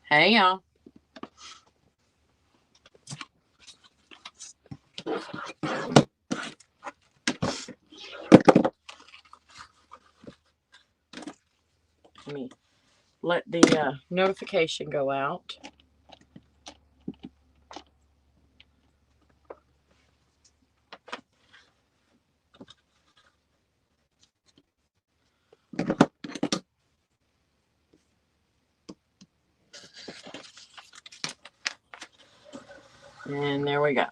Hey, y'all. Let me let the notification go out. And there we go.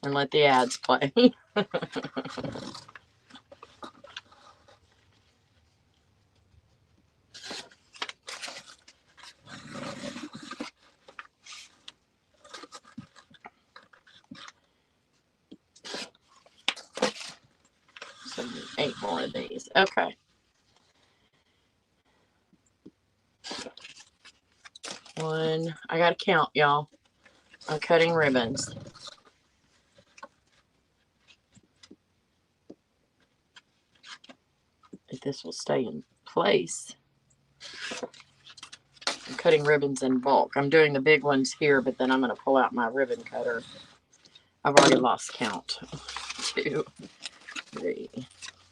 And let the ads play. So 8 more of these. Okay. One. I got to count, y'all. I'm cutting ribbons. If this will stay in place. I'm cutting ribbons in bulk. I'm doing the big ones here, but then I'm going to pull out my ribbon cutter. I've already lost count. 2, 3,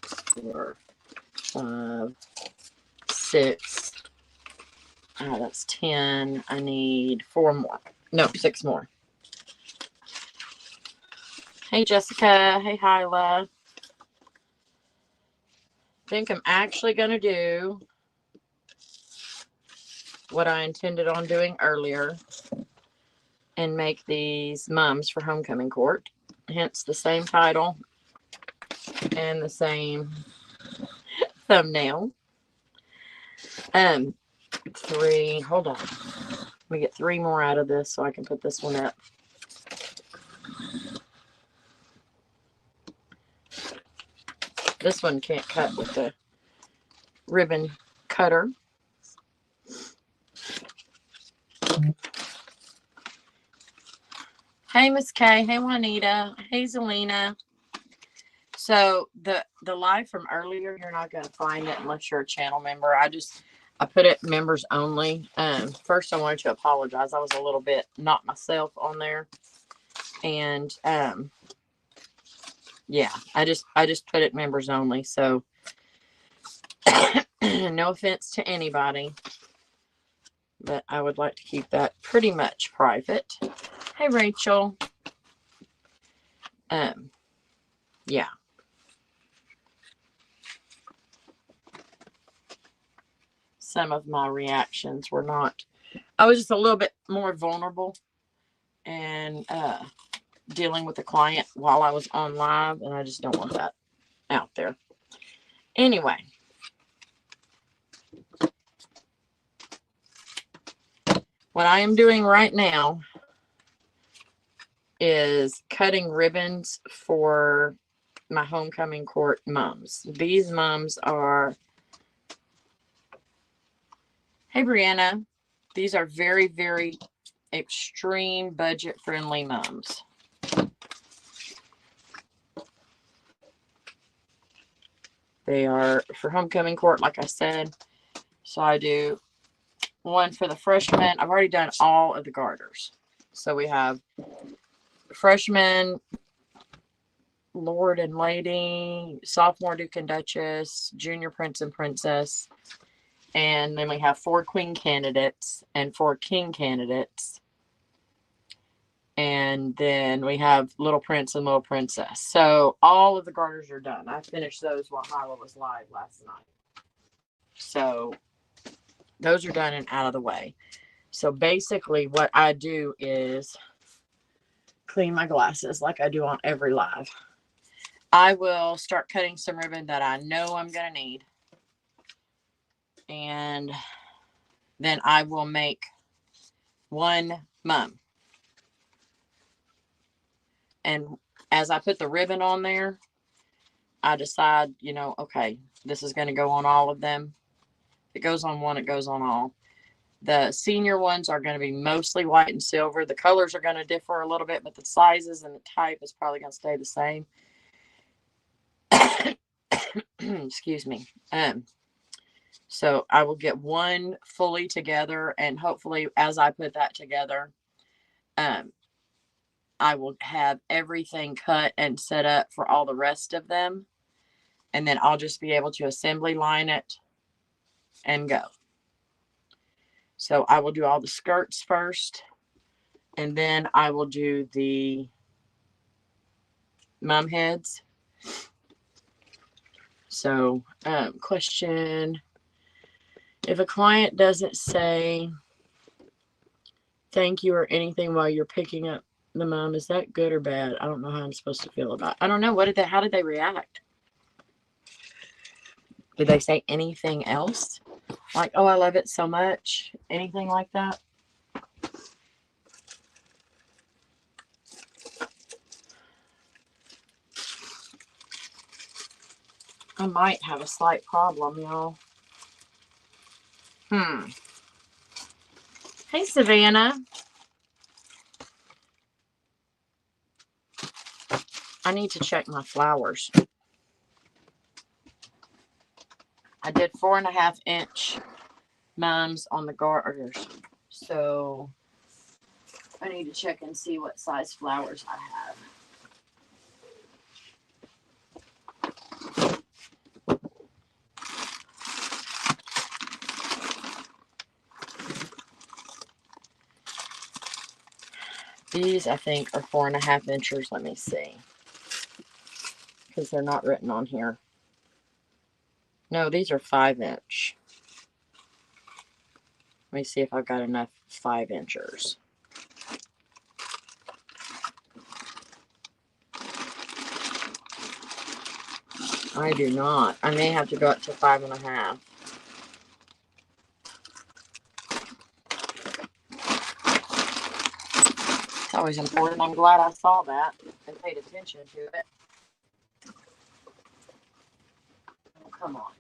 4, 5, 6. That's 10. I need 4 more. No, 6 more. Hey, Jessica. Hey, Hyla. I think I'm actually going to do what I intended on doing earlier and make these mums for homecoming court. Hence the same title and the same thumbnail. 3. Hold on. Let me get 3 more out of this so I can put this one up. This one can't cut with the ribbon cutter. Hey, Miss Kay. Hey, Juanita. Hey, Zelina. So the live from earlier, you're not going to find it unless you're a channel member. I put it members only. First, I wanted to apologize. I was a little bit not myself on there, and yeah, I just put it members only. So no offense to anybody, but I would like to keep that pretty much private. Hey, Rachel. Yeah. Some of my reactions were not. I was just a little bit more vulnerable and dealing with the client while I was on live, and I just don't want that out there. Anyway, what I am doing right now is cutting ribbons for my homecoming court mums. These mums are, hey Brianna, these are very, very extreme budget friendly mums. They are for homecoming court, like I said. So I do one for the freshmen. I've already done all of the garters. So we have freshman, Lord and Lady, sophomore Duke and Duchess, junior Prince and Princess. And then we have 4 queen candidates and 4 king candidates. And then we have Little Prince and Little Princess. So all of the garters are done. I finished those while Hyla was live last night. So those are done and out of the way. So basically what I do is clean my glasses like I do on every live. I will start cutting some ribbon that I know I'm going to need. And then I will make 1 mum. And as I put the ribbon on there, I decide, okay, this is going to go on all of them. If it goes on one, it goes on all. The senior ones are going to be mostly white and silver. The colors are going to differ a little bit, but the sizes and the type is probably going to stay the same. Excuse me. So I will get one fully together, and hopefully as I put that together, I will have everything cut and set up for all the rest of them. And then I'll just be able to assembly line it and go. So I will do all the skirts first, and then I will do the mom heads. So, question, if a client doesn't say thank you or anything while you're picking up the mom, is that good or bad? I don't know how I'm supposed to feel about it. I don't know. How did they react? Did they say anything else? Like, oh, I love it so much. Anything like that? I might have a slight problem, y'all. Hey, Savannah. I need to check my flowers. I did 4.5 inch mums on the garters. So I need to check and see what size flowers I have. These, I think, are 4.5 inches. Let me see. Because they're not written on here. No, these are 5 inch. Let me see if I've got enough 5 inchers. I do not. I may have to go up to 5.5. It's always important. I'm glad I saw that and paid attention to it. Oh, come on.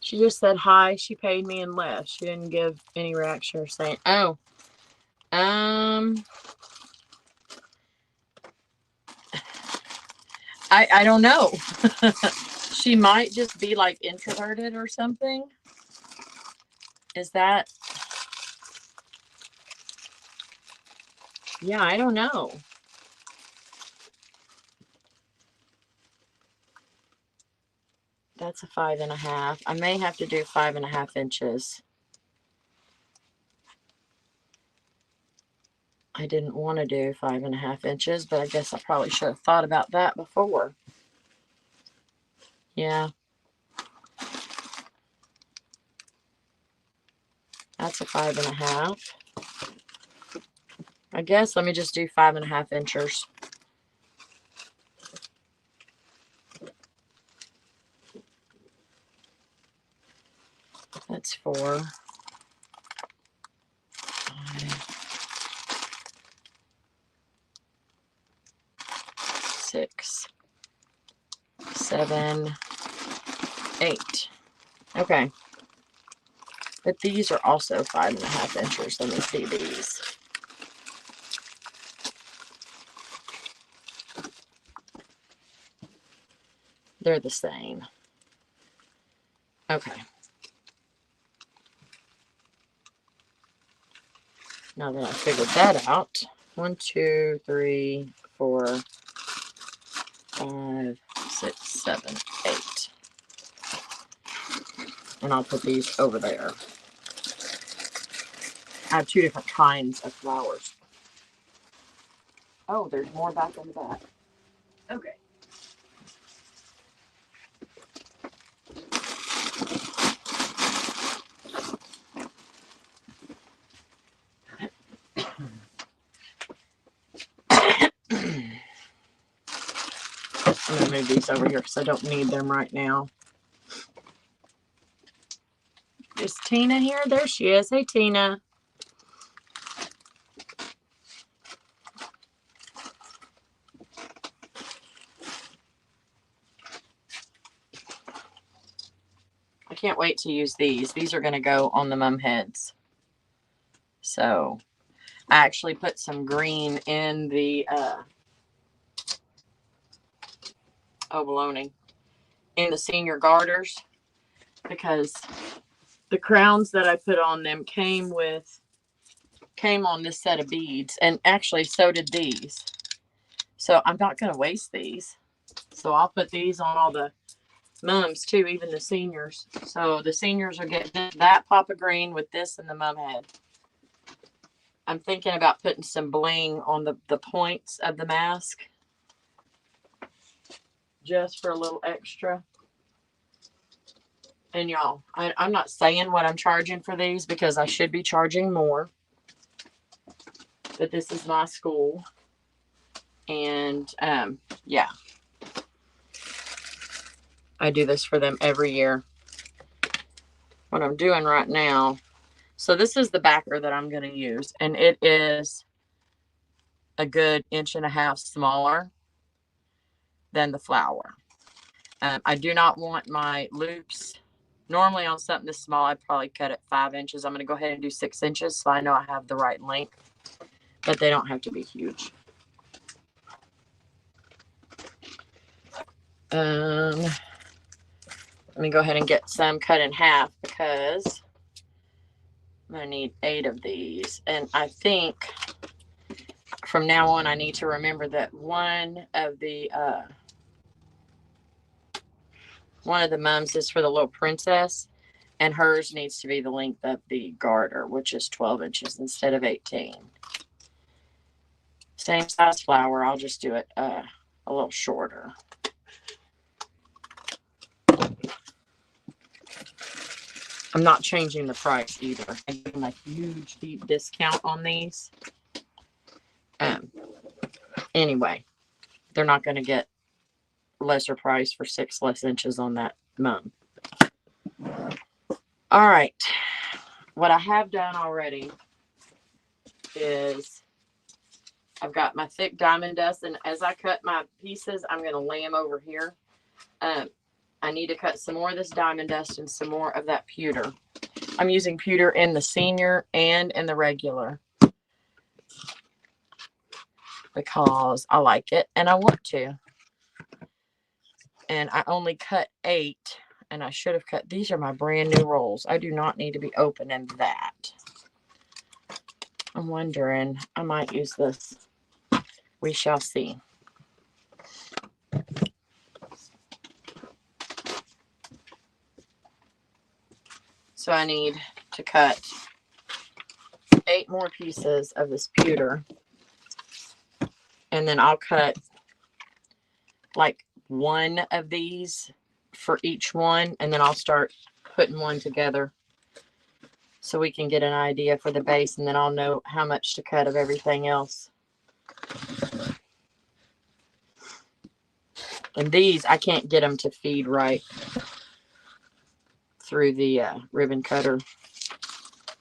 She just said hi. She paid me and left. She didn't give any reaction or saying, oh, I don't know. She might just be like introverted or something. Is that? Yeah, I don't know. That's a 5.5. I may have to do 5.5 inches. I didn't want to do 5.5 inches, but I guess I probably should have thought about that before. Yeah. That's a 5.5. I guess let me just do 5.5 inches. That's 4, 5, 6, 7, 8. Okay. But these are also 5.5 inches. Let me see these. They're the same. Okay. Now that I figured that out, 1, 2, 3, 4, 5, 6, 7, 8. And I'll put these over there. I have 2 different kinds of flowers. Oh, there's more back in the back. Okay. I'm going to move these over here because I don't need them right now. Is Tina here? There she is. Hey, Tina. I can't wait to use these. These are going to go on the mum heads. So I actually put some green in the oh baloney, in the senior garters, because the crowns that I put on them came on this set of beads, and actually so did these. So I'm not going to waste these. So I'll put these on all the mums too, even the seniors. So the seniors are getting that pop of green with this and the mum head. I'm thinking about putting some bling on the points of the mask, just for a little extra. And y'all, I'm not saying what I'm charging for these, because I should be charging more. But this is my school. And yeah, I do this for them every year. What I'm doing right now, so this is the backer that I'm going to use, and it is a good 1.5 inches smaller than the flower. I do not want my loops. Normally on something this small, I'd probably cut it 5 inches. I'm going to go ahead and do 6 inches, so I know I have the right length, but they don't have to be huge. Let me go ahead and get some cut in half, because I'm going to need 8 of these. And I think from now on, I need to remember that one of the mums is for the little princess, and hers needs to be the length of the garter, which is 12 inches instead of 18. Same size flower. I'll just do it a little shorter. I'm not changing the price either. I'm giving a huge, deep discount on these. Anyway, they're not going to get lesser price for 6 less inches on that mum. All right. What I have done already is I've got my thick diamond dust, and as I cut my pieces, I'm going to lay them over here. I need to cut some more of this diamond dust and some more of that pewter. I'm using pewter in the senior and in the regular, because I like it and I want to. And I only cut 8, and I should have cut, these are my brand new rolls. I do not need to be opening that. I'm wondering, I might use this. We shall see. So I need to cut 8 more pieces of this pewter. And then I'll cut like 1 of these for each one. And then I'll start putting one together, so we can get an idea for the base. And then I'll know how much to cut of everything else. And these, I can't get them to feed right through the ribbon cutter.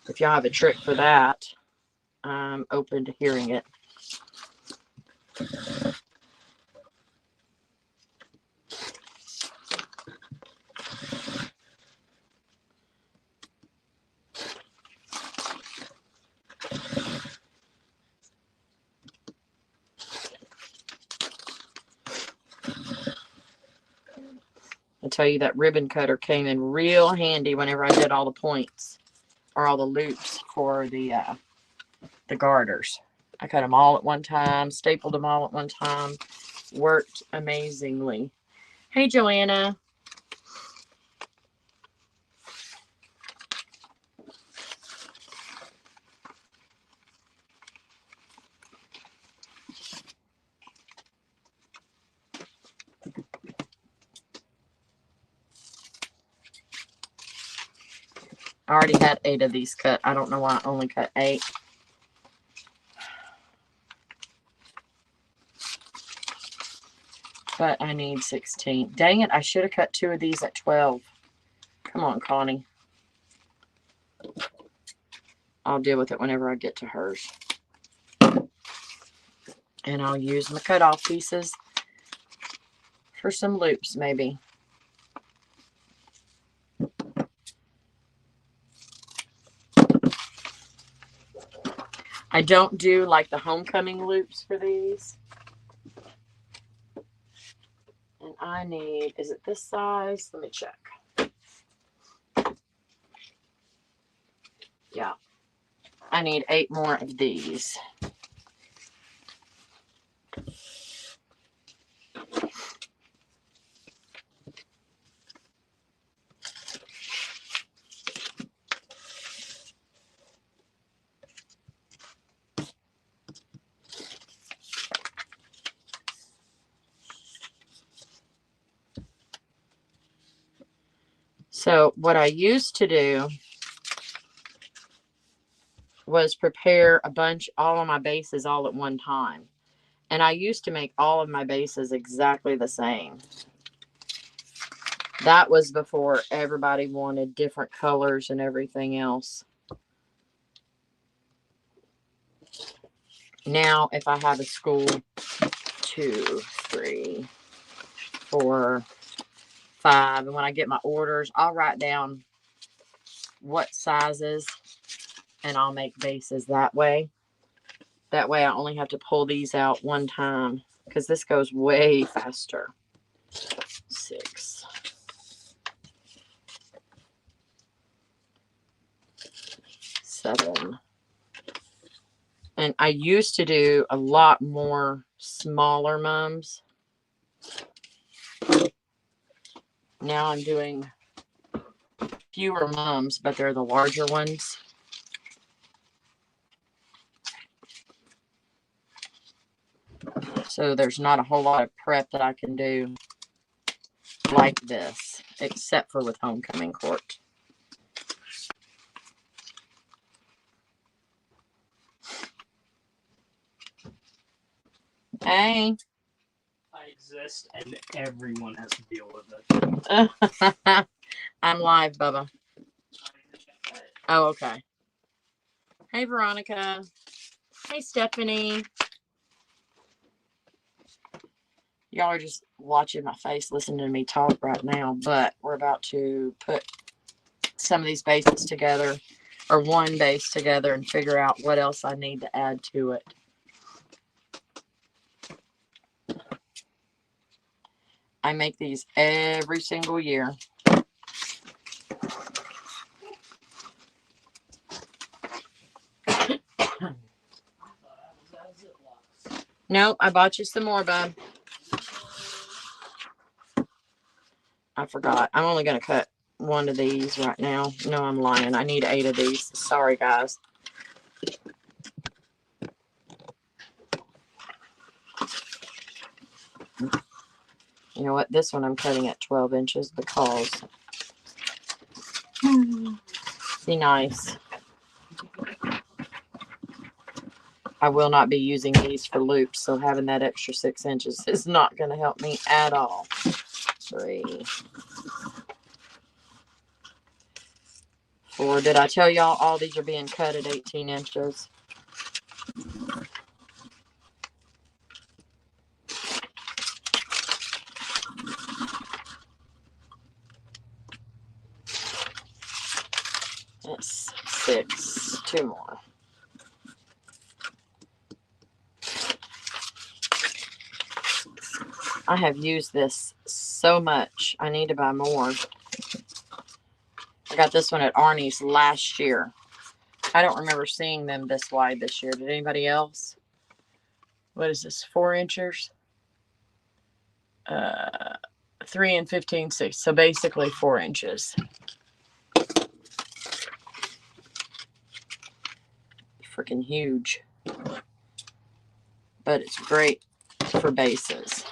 If y'all have a trick for that, I'm open to hearing it. I tell you, that ribbon cutter came in real handy whenever I did all the points, or all the loops for the garters. I cut them all at one time, stapled them all at one time. Worked amazingly. Hey, Joanna. I already had 8 of these cut. I don't know why I only cut 8. But I need 16. Dang it, I should have cut 2 of these at 12. Come on, Connie. I'll deal with it whenever I get to hers. And I'll use my cut-off pieces for some loops, maybe. I don't do like the homecoming loops for these. And I need, is it this size? Let me check. Yeah. I need 8 more of these. So what I used to do was prepare all of my bases all at one time. And I used to make all of my bases exactly the same. That was before everybody wanted different colors and everything else. Now, if I have a school, 2, 3, 4, 5, and when I get my orders, I'll write down what sizes and I'll make bases that way. That way I only have to pull these out one time because this goes way faster. 6, 7. And I used to do a lot more smaller mums. Now I'm doing fewer mums, but they're the larger ones. So there's not a whole lot of prep that I can do like this, except for with homecoming court. Hey. I exist and everyone has to deal with it. I'm live, Bubba. Oh, okay. Hey, Veronica. Hey, Stephanie. Y'all are just watching my face, listening to me talk right now, but we're about to put some of these bases together, or one base together, and figure out what else I need to add to it. I make these every single year. Nope, I bought you some more, bub. I forgot. I'm only going to cut one of these right now. No, I'm lying. I need 8 of these. Sorry, guys. You know what? This one I'm cutting at 12 inches because be nice. I will not be using these for loops, so having that extra 6 inches is not going to help me at all. 3, 4. Did I tell y'all all these are being cut at 18 inches? That's 6. 2 more. I have used this so much. I need to buy more. I got this one at Arnie's last year. I don't remember seeing them this wide this year. Did anybody else? What is this? 4 inches? 3 and 15/6. So basically 4 inches. Freaking huge. But it's great for bases.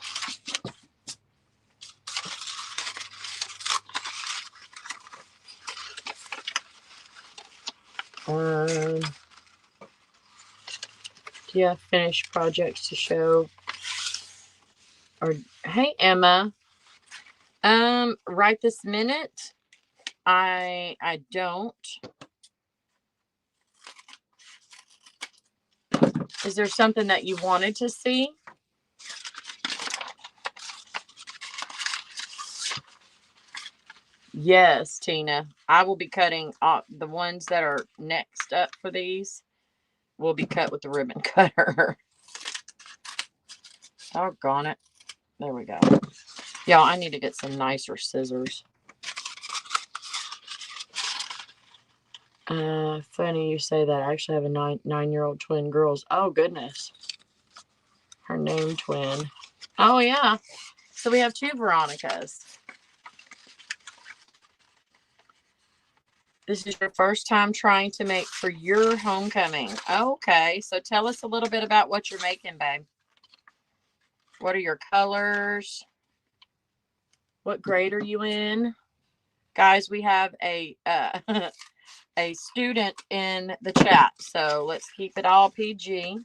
Do you have finished projects to show? Or hey, Emma. Right this minute, I don't. Is there something that you wanted to see? Yes, Tina. I will be cutting off the ones that are next up for these. Will be cut with the ribbon cutter. Doggone it. There we go. Y'all, I need to get some nicer scissors. Funny you say that. I actually have a nine-year-old twin girls. Oh, goodness. Her name twin. Oh, yeah. So we have 2 Veronicas. This is your first time trying to make for your homecoming. Okay. So tell us a little bit about what you're making, babe. What are your colors? What grade are you in? Guys, we have a a student in the chat, so let's keep it all PG.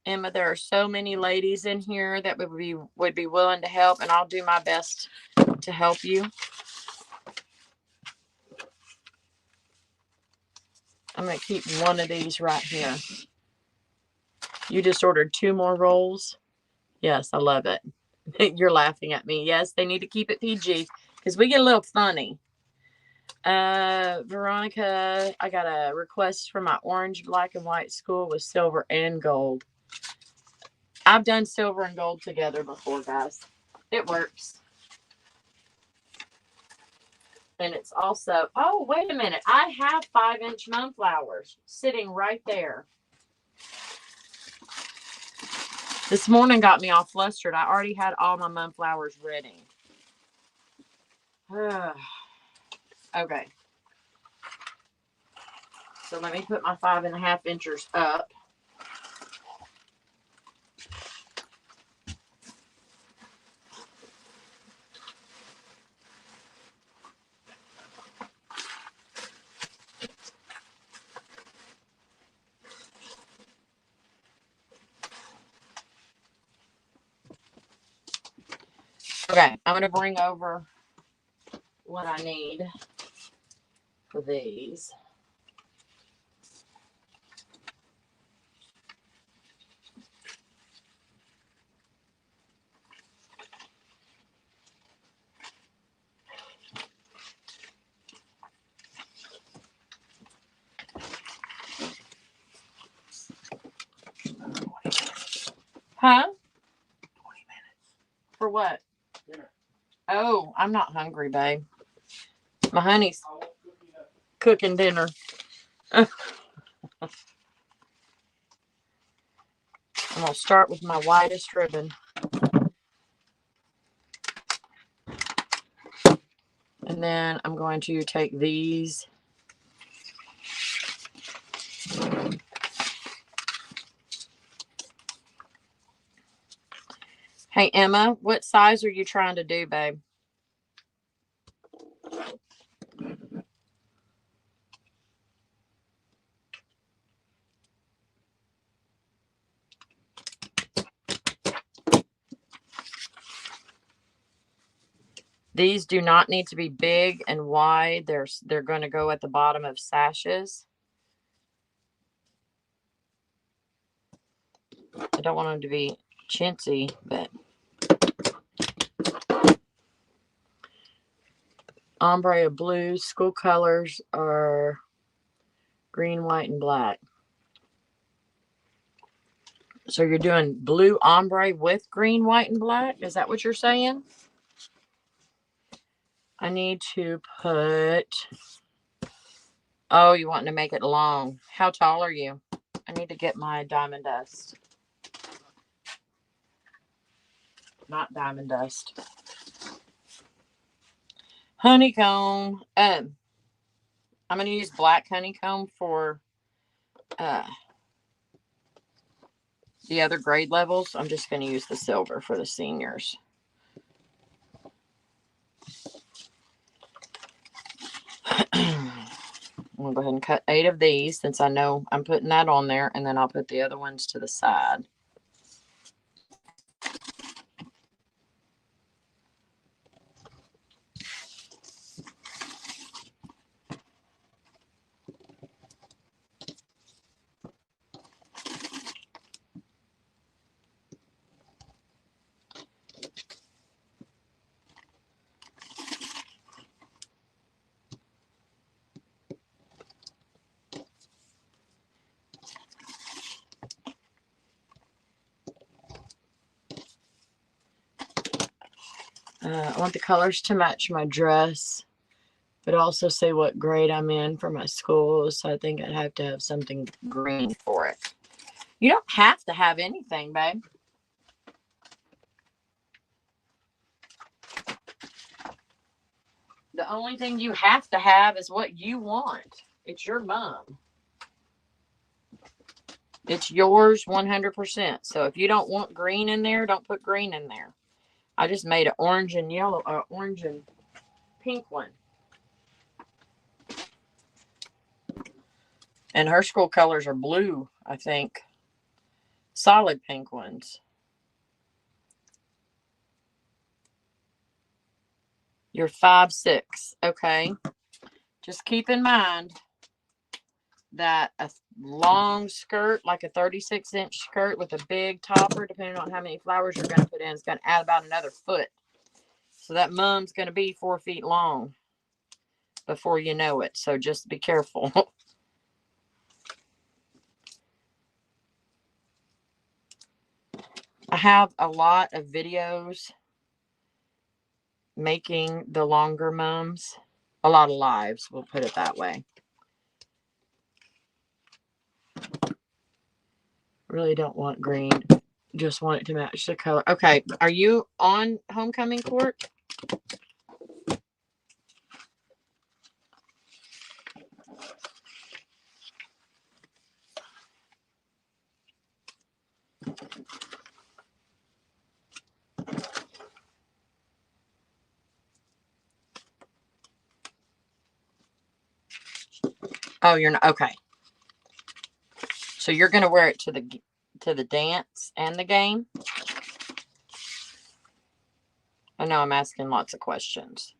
Emma, there are so many ladies in here that would be willing to help, and I'll do my best to help you. I'm going to keep one of these right here. You just ordered 2 more rolls? Yes, I love it. You're laughing at me. Yes, they need to keep it PG because we get a little funny. Veronica, I got a request from my orange, black, and white school with silver and gold. I've done silver and gold together before, guys. It works. And it's also, oh, wait a minute. I have 5-inch moonflowers sitting right there. This morning got me all flustered. I already had all my moonflowers ready. Okay. So let me put my 5.5 inchers up. Okay, I'm going to bring over what I need for these. Huh? 20 minutes. For what? Dinner. Oh, I'm not hungry, babe. My honey's cooking dinner. I'm going to start with my widest ribbon. And then I'm going to take these. Hey, Emma, what size are you trying to do, babe? These do not need to be big and wide. They're going to go at the bottom of sashes. I don't want them to be chintzy, but ombre of blues. School colors are green, white, and black. So you're doing blue ombre with green, white, and black? Is that what you're saying? I need to put... Oh, you want to make it long. How tall are you? I need to get my diamond dust. Not diamond dust. Honeycomb. I'm going to use black honeycomb for the other grade levels. I'm just going to use the silver for the seniors. I'm going to go ahead and cut 8 of these since I know I'm putting that on there, and then I'll put the other ones to the side. I want the colors to match my dress, but also say what grade I'm in for my school. So I think I'd have to have something green for it. You don't have to have anything, babe. The only thing you have to have is what you want. It's your mom. It's yours 100%. So if you don't want green in there, don't put green in there. I just made an orange and yellow, orange and pink one. And her school colors are blue, I think. Solid pink ones. You're 5'6". Okay. Just keep in mind that a long skirt, like a 36-inch skirt with a big topper, depending on how many flowers you're going to put in, is going to add about another foot. So that mum's going to be 4 feet long before you know it. So just be careful. I have a lot of videos making the longer mums. A lot of lives, we'll put it that way. Really don't want green. Just want it to match the color. Okay, are you on homecoming court? Oh, you're not. Okay. So you're going to wear it to the dance and the game? I know I'm asking lots of questions.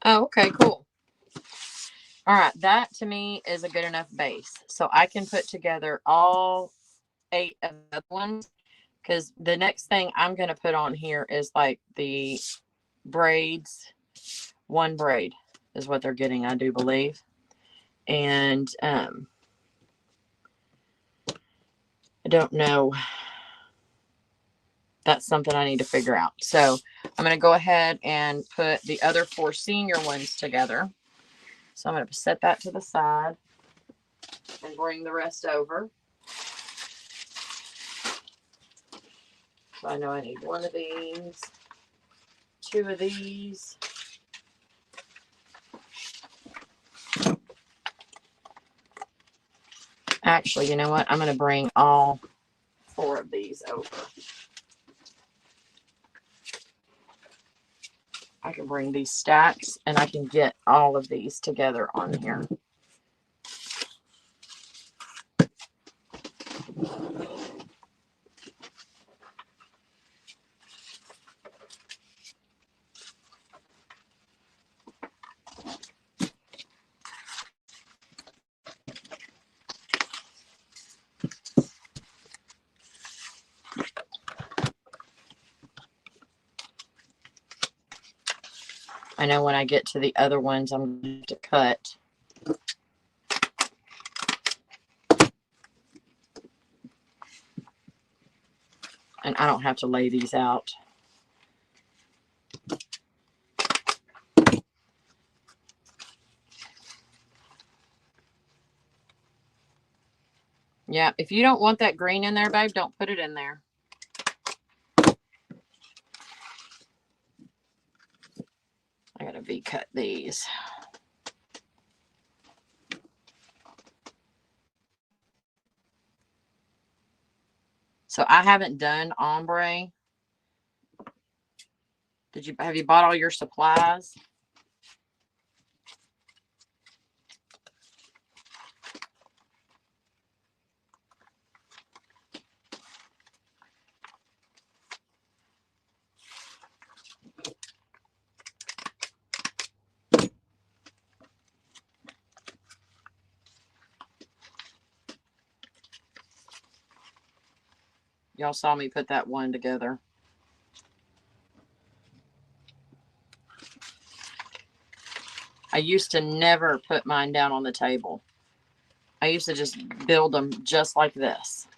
Oh, okay, cool. All right, that to me is a good enough base. So I can put together all 8 of the other ones, because the next thing I'm going to put on here is like the braids. 1 braid is what they're getting, I do believe. And I don't know. That's something I need to figure out. So I'm going to go ahead and put the other 4 senior ones together. So I'm going to set that to the side and bring the rest over. So I know I need 1 of these, 2 of these. Actually, you know what? I'm going to bring all 4 of these over. I can bring these stacks and I can get all of these together on here. I know when I get to the other ones, I'm going to cut. And I don't have to lay these out. Yeah, if you don't want that green in there, babe, don't put it in there. I gotta V-cut these. So I haven't done ombre. Have you bought all your supplies? Y'all saw me put that one together. I used to never put mine down on the table. I used to just build them just like this.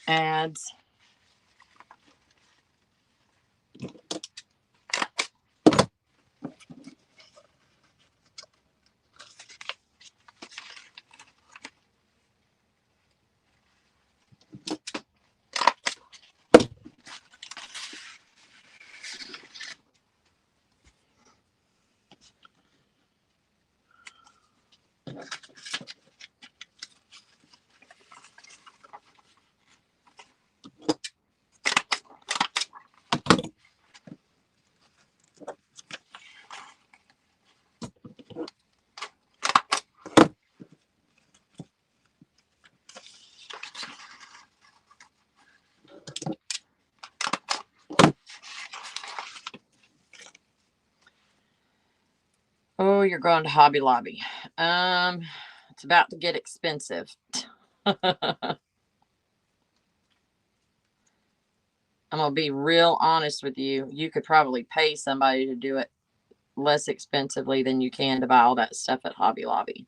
Adds. Oh, you're going to Hobby Lobby. It's about to get expensive. I'm going to be real honest with you. You could probably pay somebody to do it less expensively than you can to buy all that stuff at Hobby Lobby.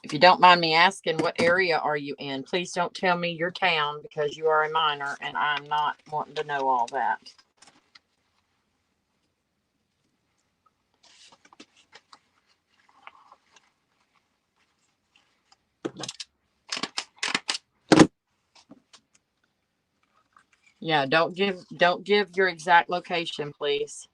If you don't mind me asking, what area are you in? Please don't tell me your town, because you are a minor and I'm not wanting to know all that. Yeah, don't give your exact location, please.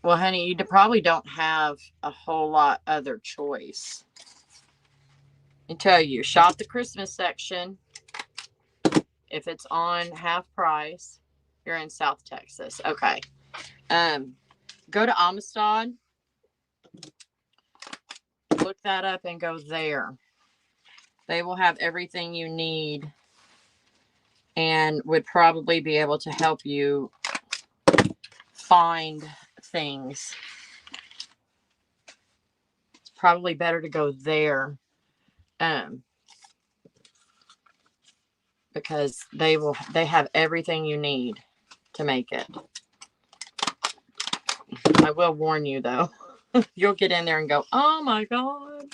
Well, honey, you probably don't have a whole lot other choice. I tell you, shop the Christmas section. If it's on half price, you're in South Texas. Okay. Go to Amistad. Look that up and go there. They will have everything you need and would probably be able to help you find things. It's probably better to go there. Because they have everything you need to make it. I will warn you though, you'll get in there and go, oh my God.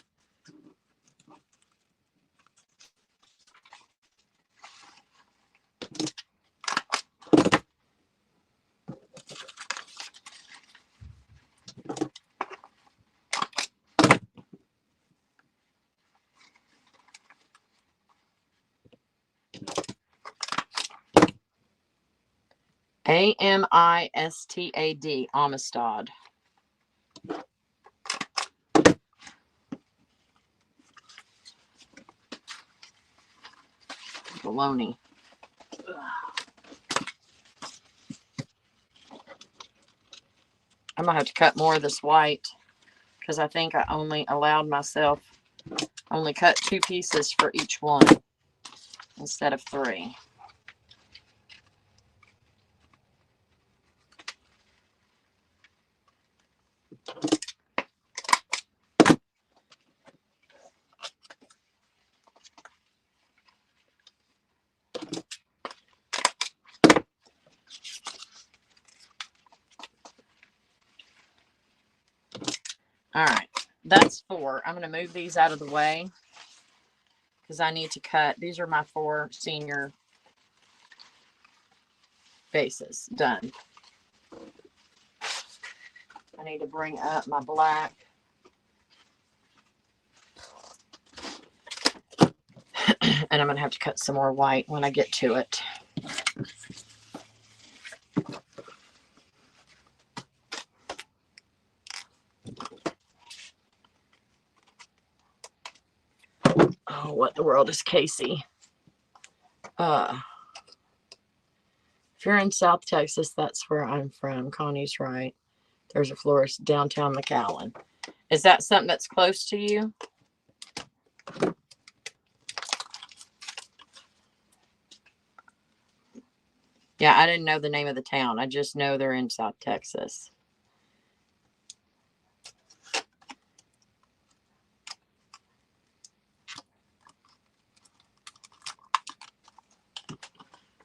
Amistad, Amistad. Baloney. I'm gonna have to cut more of this white because I think I only allowed myself only cut 2 pieces for each one instead of 3. All right, that's 4. I'm going to move these out of the way because I need to cut. These are my 4 senior bases done. I need to bring up my black. And I'm going to have to cut some more white when I get to it. Oh, what in the world is Casey? If you're in South Texas, that's where I'm from. Connie's right. There's a florist downtown McAllen. Is that something that's close to you? Yeah, I didn't know the name of the town. I just know they're in South Texas.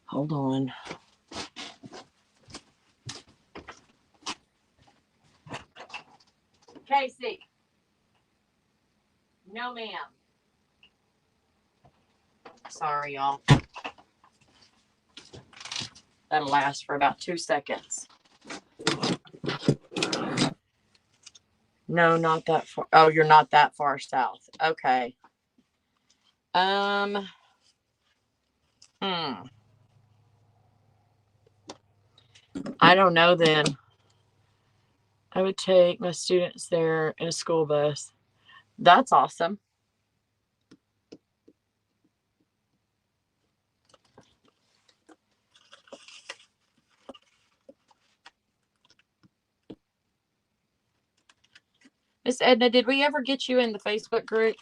Hold on. Casey. No, ma'am. Sorry, y'all. That'll last for about 2 seconds. No, not that far. Oh, you're not that far south. Okay. I don't know then. I would take my students there in a school bus. That's awesome. Miss Edna, did we ever get you in the Facebook group?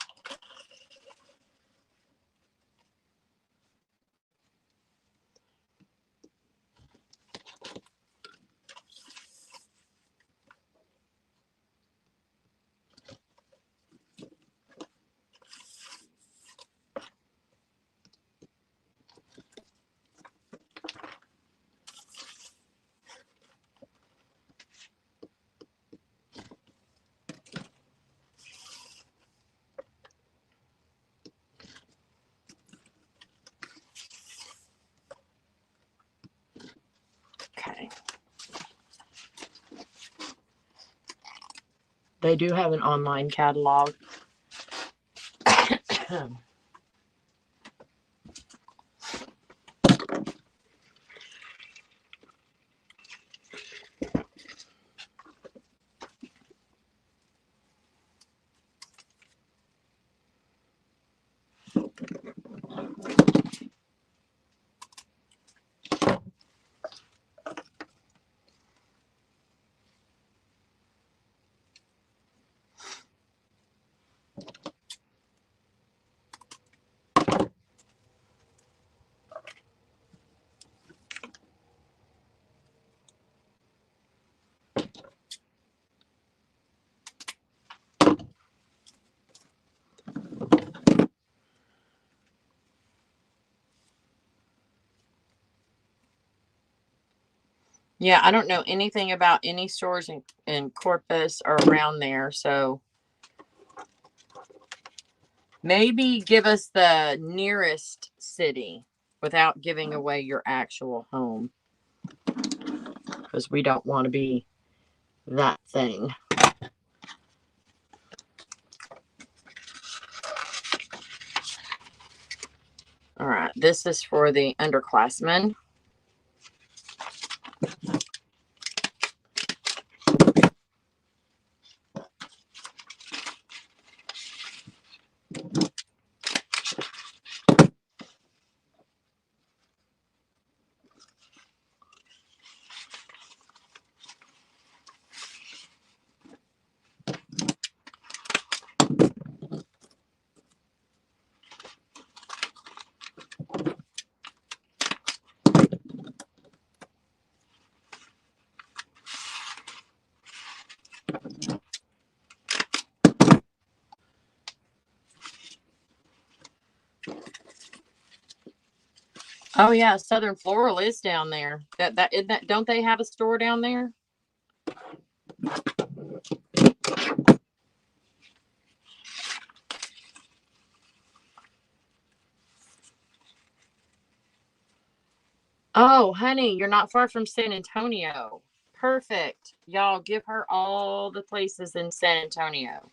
Okay. They do have an online catalog. Yeah, I don't know anything about any stores in Corpus or around there, so maybe give us the nearest city without giving away your actual home, because we don't want to be that thing. All right, this is for the underclassmen. Oh yeah, Southern Floral is down there. Isn't that, don't they have a store down there? Oh, honey, you're not far from San Antonio. Perfect. Y'all give her all the places in San Antonio.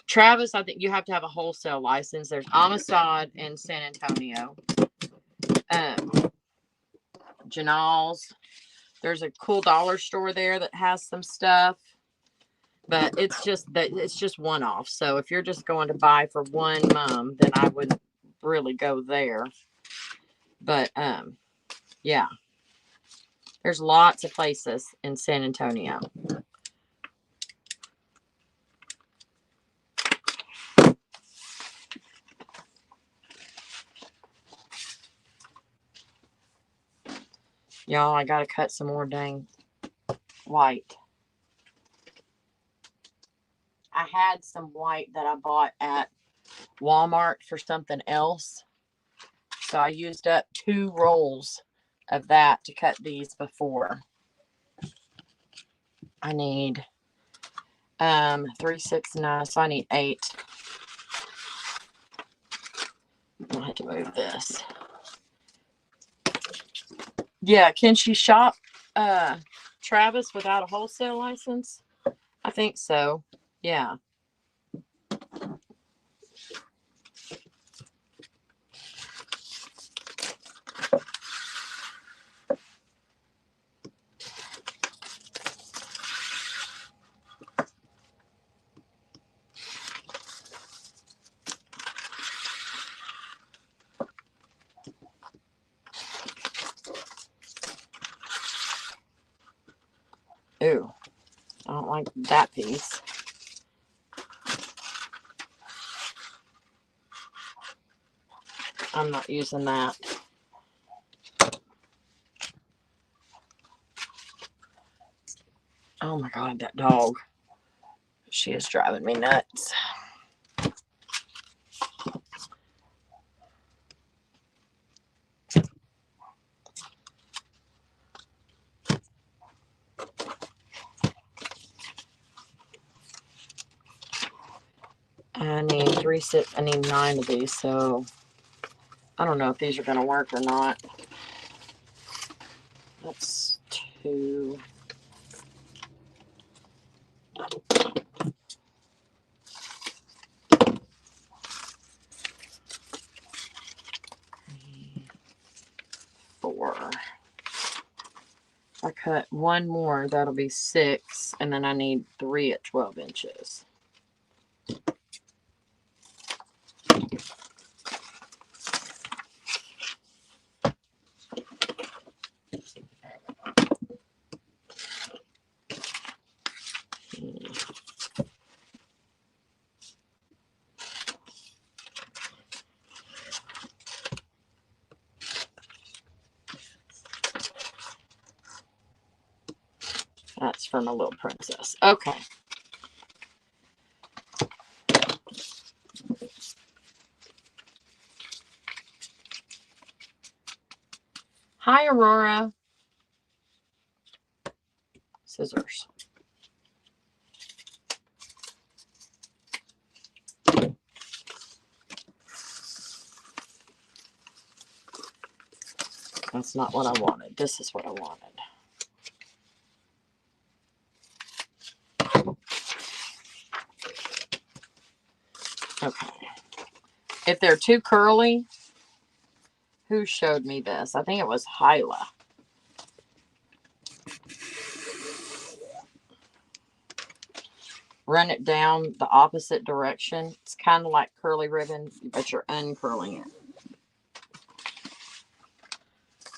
Travis, I think you have to have a wholesale license. There's Amistad in San Antonio. Janal's. There's a cool dollar store there that has some stuff. But it's just one off. So if you're just going to buy for one mom, then I wouldn't really go there. But yeah. There's lots of places in San Antonio. Y'all, I gotta cut some more dang white. I had some white that I bought at Walmart for something else. So I used up 2 rolls of that to cut these before. I need 3, 6, 9, so I need 8. I had to move this. Yeah, can she shop Travis without a wholesale license? I think so. Yeah. Ooh, I don't like that piece. I'm not using that. Oh my God, that dog. She is driving me nuts. I need 3, 6, I need 9 of these, so I don't know if these are going to work or not. That's 2. Four. If I cut 1 more, that'll be 6, and then I need 3 at 12 inches. That's for my little princess. Okay. Hi, Aurora. Scissors. That's not what I wanted. This is what I wanted. Okay. If they're too curly, who showed me this? I think it was Hyla. Run it down the opposite direction. It's kind of like curly ribbon, but you're uncurling it.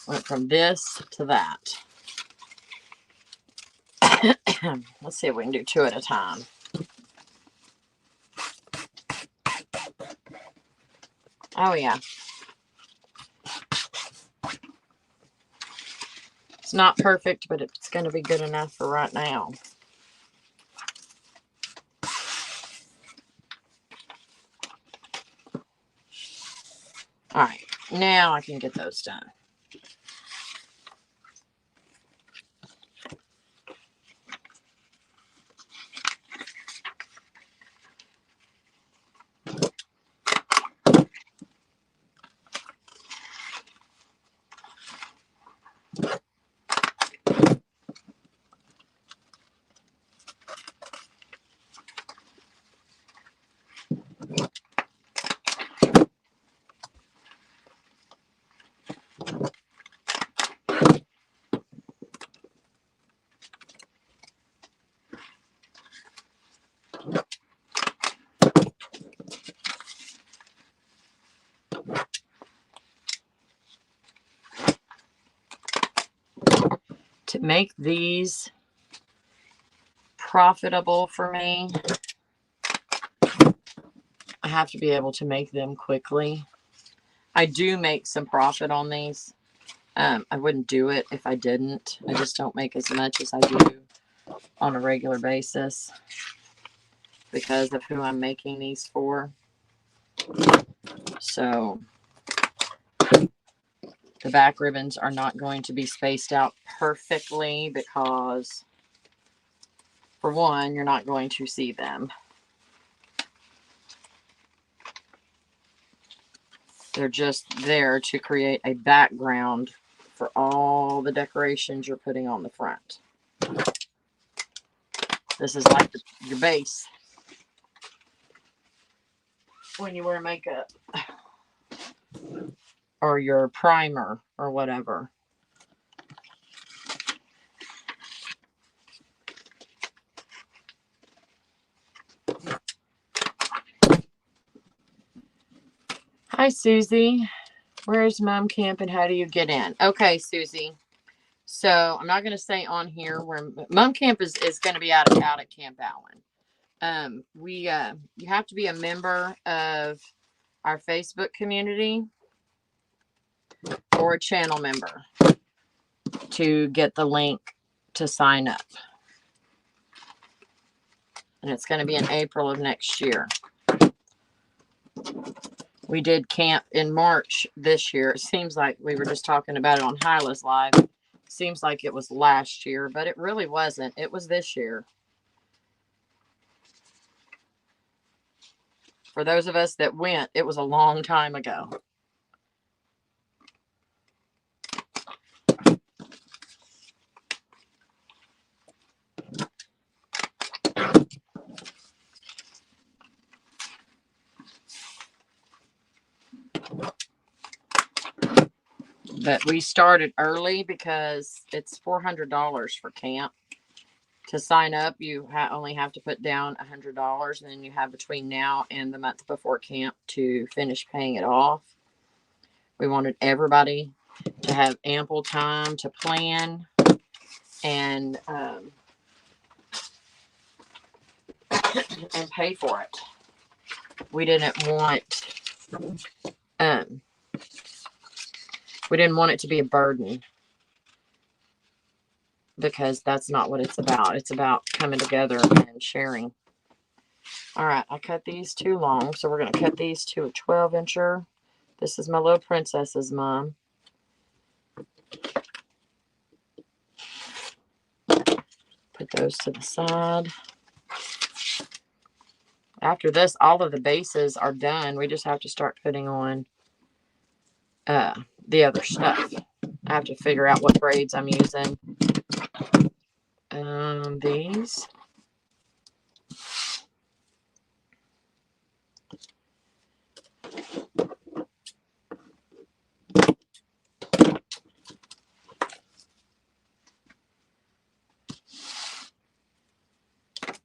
Went from this to that. Let's see if we can do 2 at a time. Oh, yeah. It's not perfect, but it's going to be good enough for right now. All right. Now I can get those done. To make these profitable for me, I have to be able to make them quickly. I do make some profit on these, I wouldn't do it if I didn't. I just don't make as much as I do on a regular basis because of who I'm making these for. So the back ribbons are not going to be spaced out perfectly because, for one, you're not going to see them. They're just there to create a background for all the decorations you're putting on the front. This is like your base when you wear makeup, or your primer or whatever. Hi, Susie. Where's Mom Camp and how do you get in? Okay, Susie. So I'm not going to say on here where Mom Camp is going to be out at Camp Allen. You have to be a member of our Facebook community or a channel member to get the link to sign up. And it's going to be in April of next year. We did camp in March this year. It seems like we were just talking about it on Hyla's Live. Seems like it was last year, but it really wasn't. It was this year. For those of us that went, it was a long time ago. But we started early because it's $400 for camp. To sign up, you only have to put down $100, and then you have between now and the month before camp to finish paying it off. We wanted everybody to have ample time to plan and pay for it. We didn't want it to be a burden, because that's not what it's about. It's about coming together and sharing. All right, I cut these too long, so we're going to cut these to a 12-incher. This is my little princess's mom. Put those to the side. After this, all of the bases are done. We just have to start putting on the other stuff. I have to figure out what braids I'm using. These.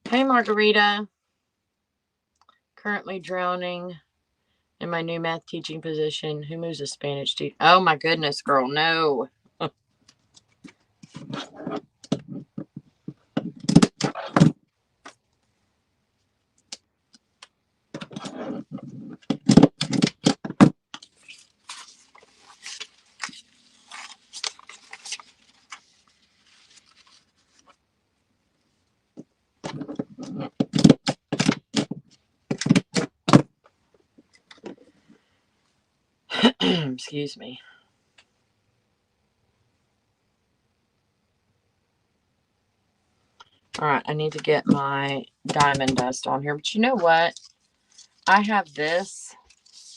Hey, Margarita. Currently drowning in my new math teaching position. Who moves a Spanish teacher? Oh, my goodness, girl. No. Excuse me. All right, I need to get my diamond dust on here. But you know what? I have this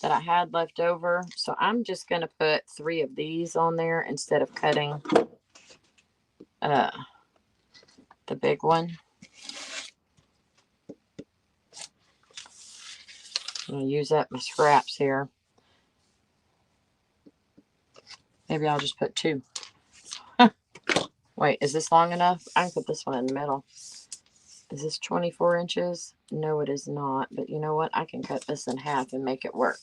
that I had left over. So I'm just going to put 3 of these on there instead of cutting the big one. I'm going to use up my scraps here. Maybe I'll just put 2. Wait, is this long enough? I can put this one in the middle. Is this 24 inches? No, it is not. But you know what? I can cut this in half and make it work.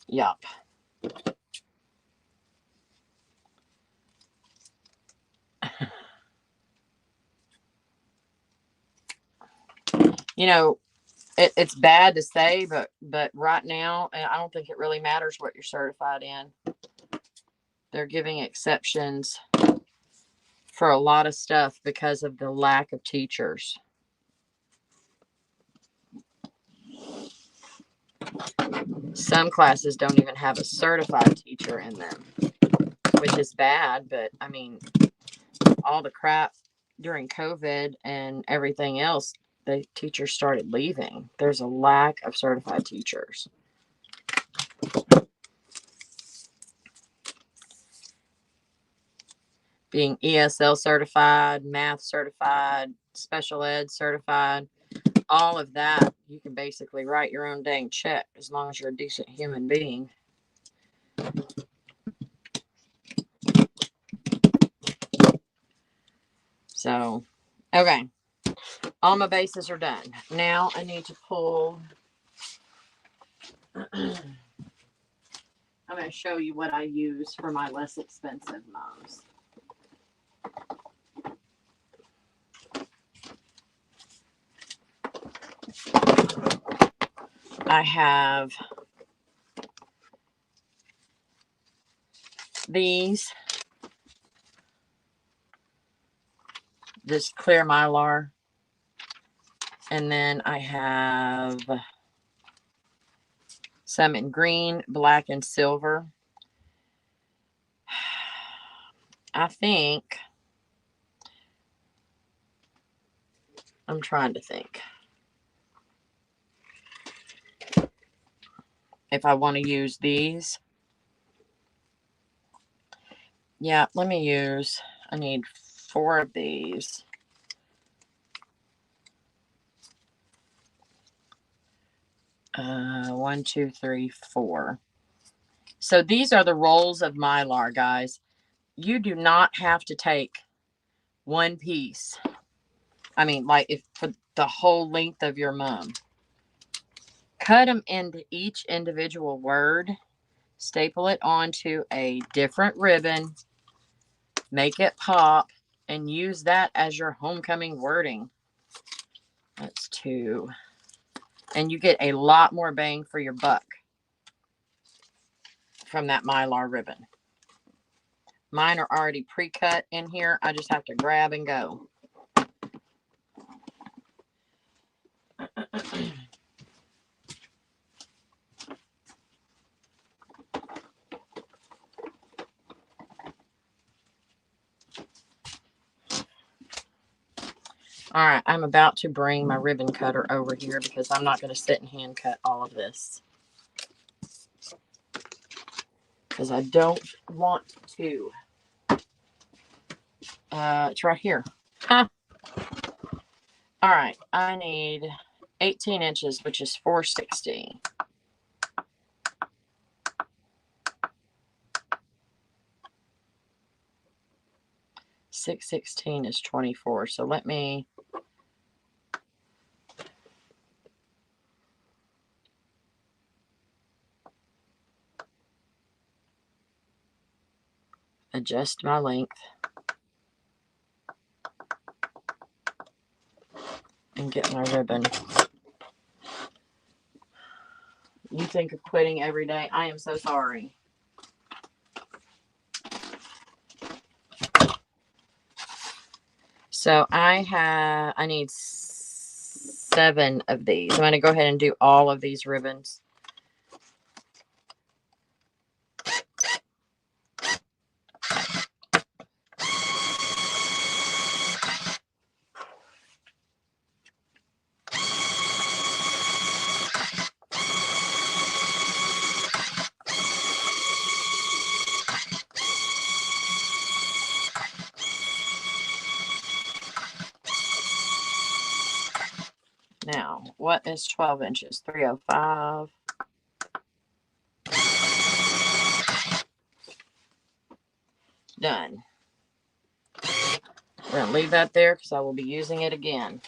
Yup. You know, it's bad to say, but right now, I don't think it really matters what you're certified in. They're giving exceptions for a lot of stuff because of the lack of teachers. Some classes don't even have a certified teacher in them, which is bad, but I mean, all the crap during COVID and everything else, the teachers started leaving. There's a lack of certified teachers. Being ESL certified, math certified, special ed certified, all of that, you can basically write your own dang check as long as you're a decent human being. So, okay. All my bases are done. Now I need to pull. I'm going to show you what I use for my less expensive mums. I have these. This clear Mylar. And then I have some in green, black, and silver. I think, I'm trying to think if I want to use these. Yeah, let me use, I need 4 of these. One, two, three, 4. So these are the rolls of Mylar, guys. You do not have to take one piece. I mean, like if for the whole length of your mum. Cut them into each individual word. Staple it onto a different ribbon. Make it pop. And use that as your homecoming wording. That's 2. And you get a lot more bang for your buck from that Mylar ribbon. Mine are already pre-cut in here. I just have to grab and go. All right, I'm about to bring my ribbon cutter over here because I'm not going to sit and hand cut all of this. Because I don't want to. It's right here. Huh. All right, I need 18 inches, which is 460. .616 is 24. So let me adjust my length and get my ribbon. You think of quitting every day? I am so sorry. So I need 7 of these. I'm going to go ahead and do all of these ribbons. Now, what is 12 inches? 305. Done. We're going to leave that there because I will be using it again.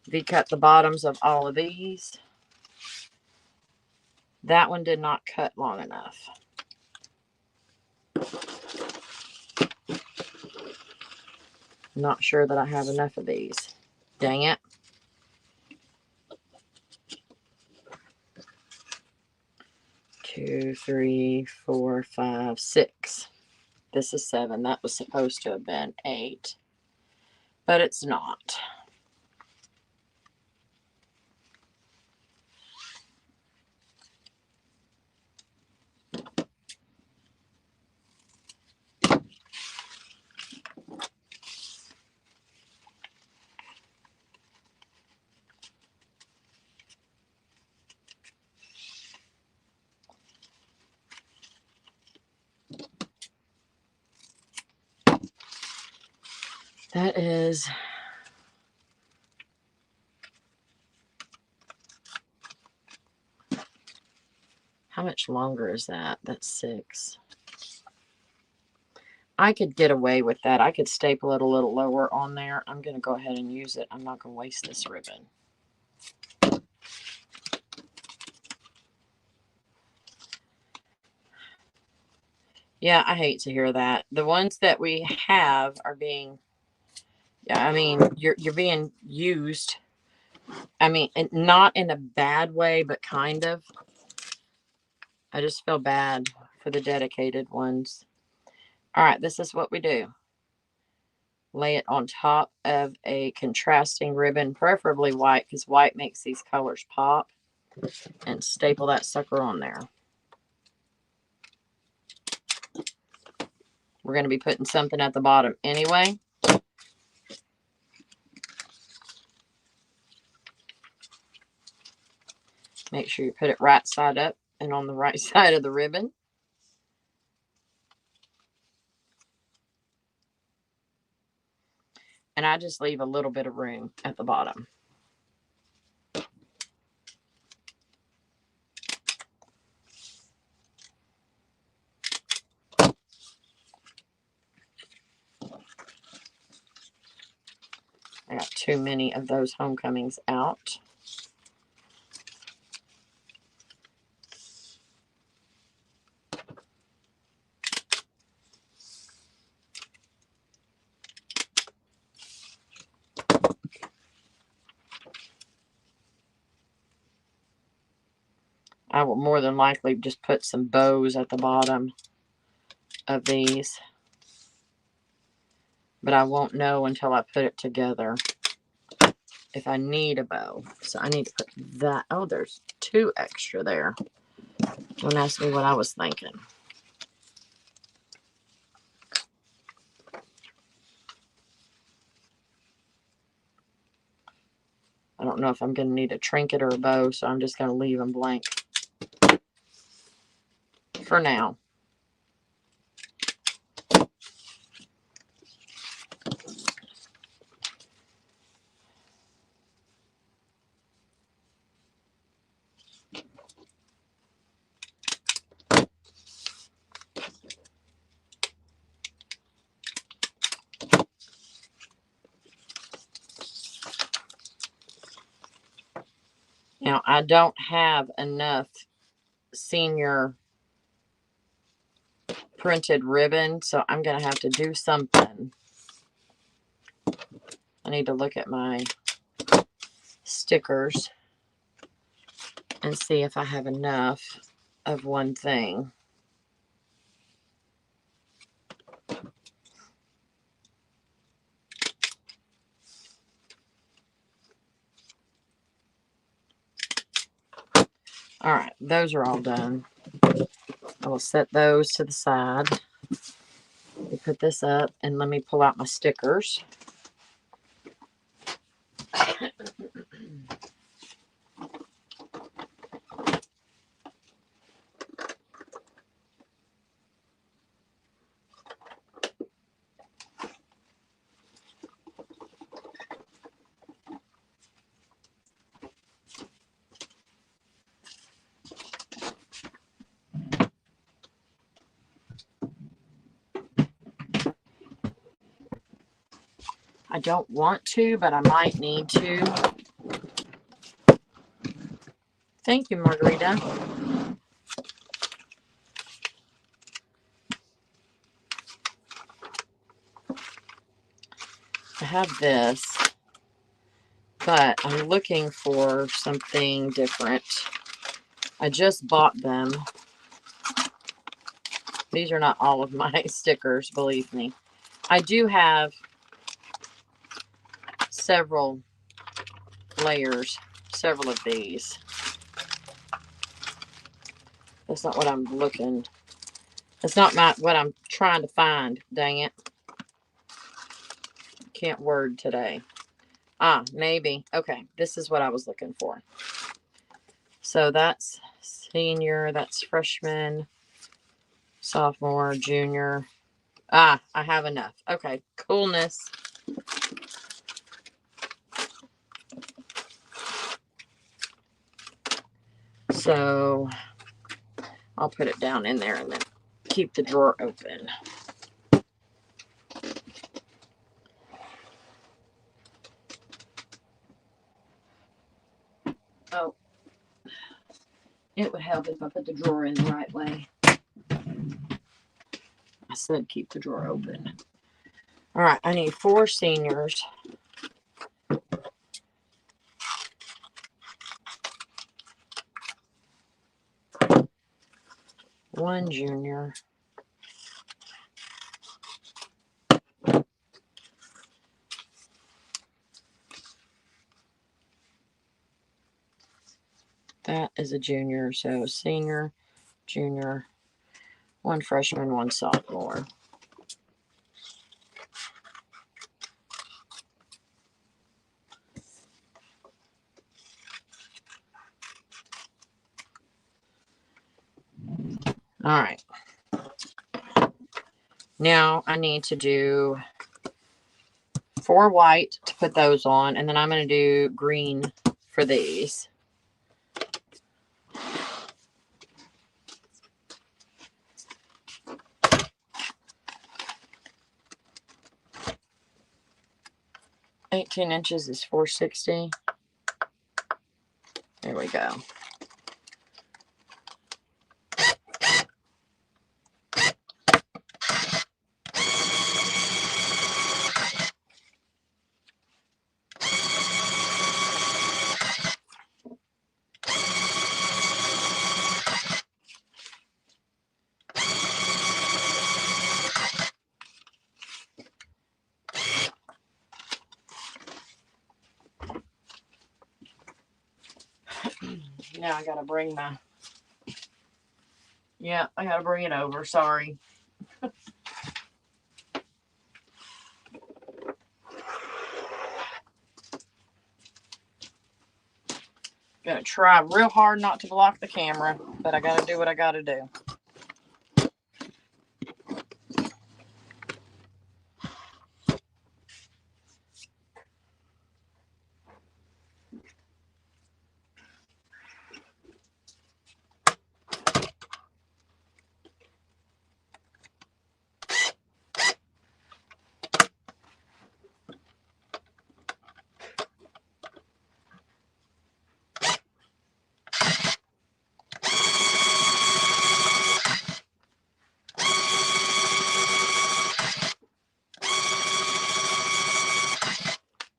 V-cut the bottoms of all of these. That one did not cut long enough. Not sure that I have enough of these. Dang it. Two, three, four, five, six. This is 7. That was supposed to have been 8, but it's not. That is how much longer is that? That's 6. I could get away with that. I could staple it a little lower on there. I'm going to go ahead and use it. I'm not going to waste this ribbon. Yeah, I hate to hear that. The ones that we have are being, yeah, I mean, you're being used. I mean, not in a bad way, but kind of. I just feel bad for the dedicated ones. All right, this is what we do. Lay it on top of a contrasting ribbon, preferably white, because white makes these colors pop, and staple that sucker on there. We're going to be putting something at the bottom anyway. Make sure you put it right side up and on the right side of the ribbon. And I just leave a little bit of room at the bottom. I got too many of those homecomings out. I will more than likely just put some bows at the bottom of these. But I won't know until I put it together if I need a bow. So I need to put that. Oh, there's 2 extra there. Don't ask me what I was thinking. I don't know if I'm going to need a trinket or a bow, so I'm just going to leave them blank for now. Now, I don't have enough senior printed ribbon, so I'm going to have to do something. I need to look at my stickers and see if I have enough of one thing. All right, those are all done. I will set those to the side. Let me put this up and let me pull out my stickers. I don't want to, but I might need to. Thank you, Margarita. I have this, but I'm looking for something different. I just bought them. These are not all of my stickers, believe me. I do have several layers, several of these. That's not what I'm looking. That's not what I'm trying to find. Dang it. Can't word today. Ah, maybe. Okay, this is what I was looking for. So that's senior, that's freshman, sophomore, junior. Ah, I have enough. Okay, coolness. So I'll put it down in there and then keep the drawer open. Oh, it would help if I put the drawer in the right way. I said keep the drawer open. All right, I need 4 seniors. One junior. That is a junior, so senior, junior, 1 freshman, 1 sophomore. All right. Now I need to do 4 white to put those on, and then I'm going to do green for these. $18 inches is $4.60. There we go. Now I gotta bring my, yeah, I gotta bring it over, sorry. Gonna try real hard not to block the camera, but I gotta do what I gotta do.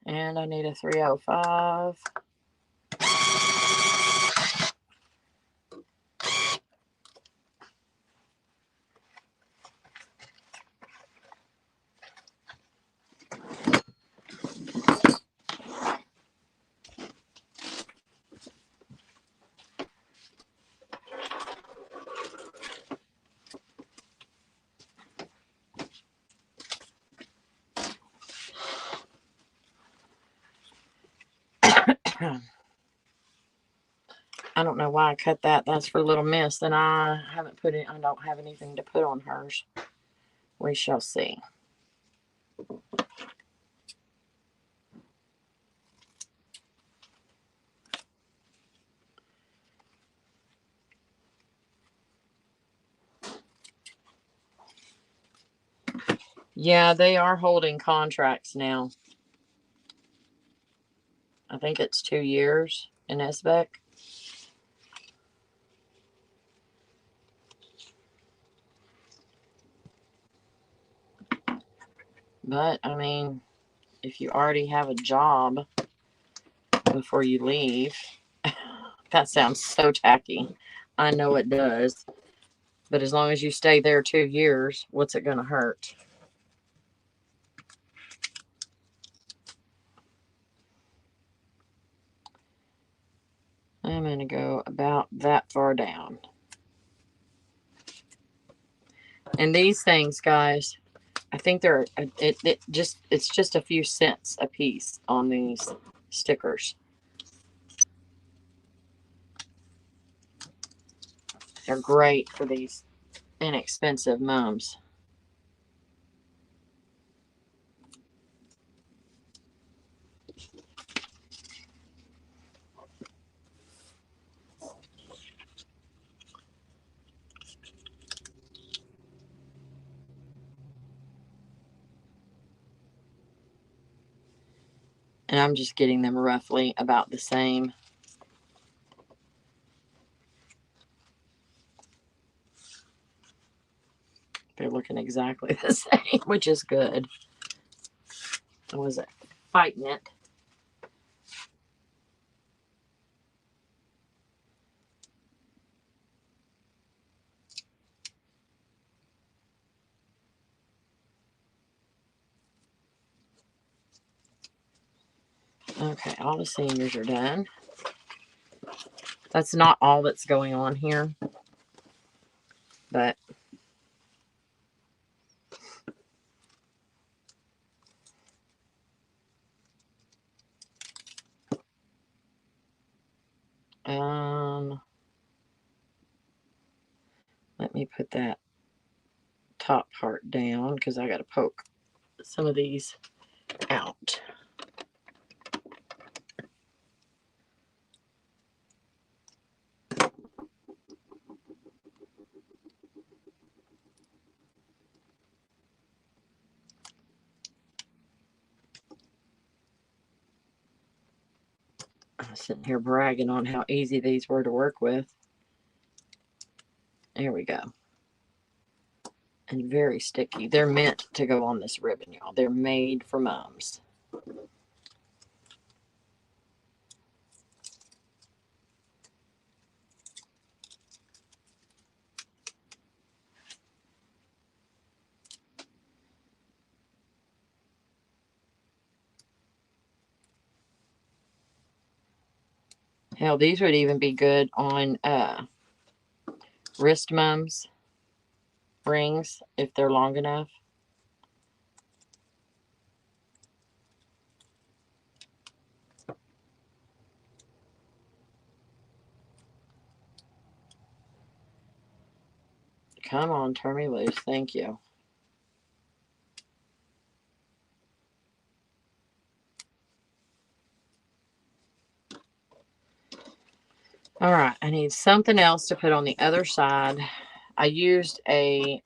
And I need a 305. I don't know why I cut that. That's for Little Miss, and I haven't put it. I don't have anything to put on hers. We shall see. Yeah, they are holding contracts now. I think it's 2 years in SBEC. But, I mean, if you already have a job, before you leave. That sounds so tacky. I know it does. But as long as you stay there 2 years, what's it going to hurt? I'm going to go about that far down. And these things, guys, I think they're it's just a few cents a piece on these stickers. They're great for these inexpensive mums. And I'm just getting them roughly about the same. They're looking exactly the same, which is good. I wasn't fighting it. Okay, all the seniors are done. That's not all that's going on here, but let me put that top part down because I got to poke some of these out. I'm sitting here bragging on how easy these were to work with. There we go. And very sticky. They're meant to go on this ribbon, y'all. They're made for mums. Hell, these would even be good on wrist mums rings if they're long enough. Come on, turn me loose. Thank you. All right, I need something else to put on the other side. I used a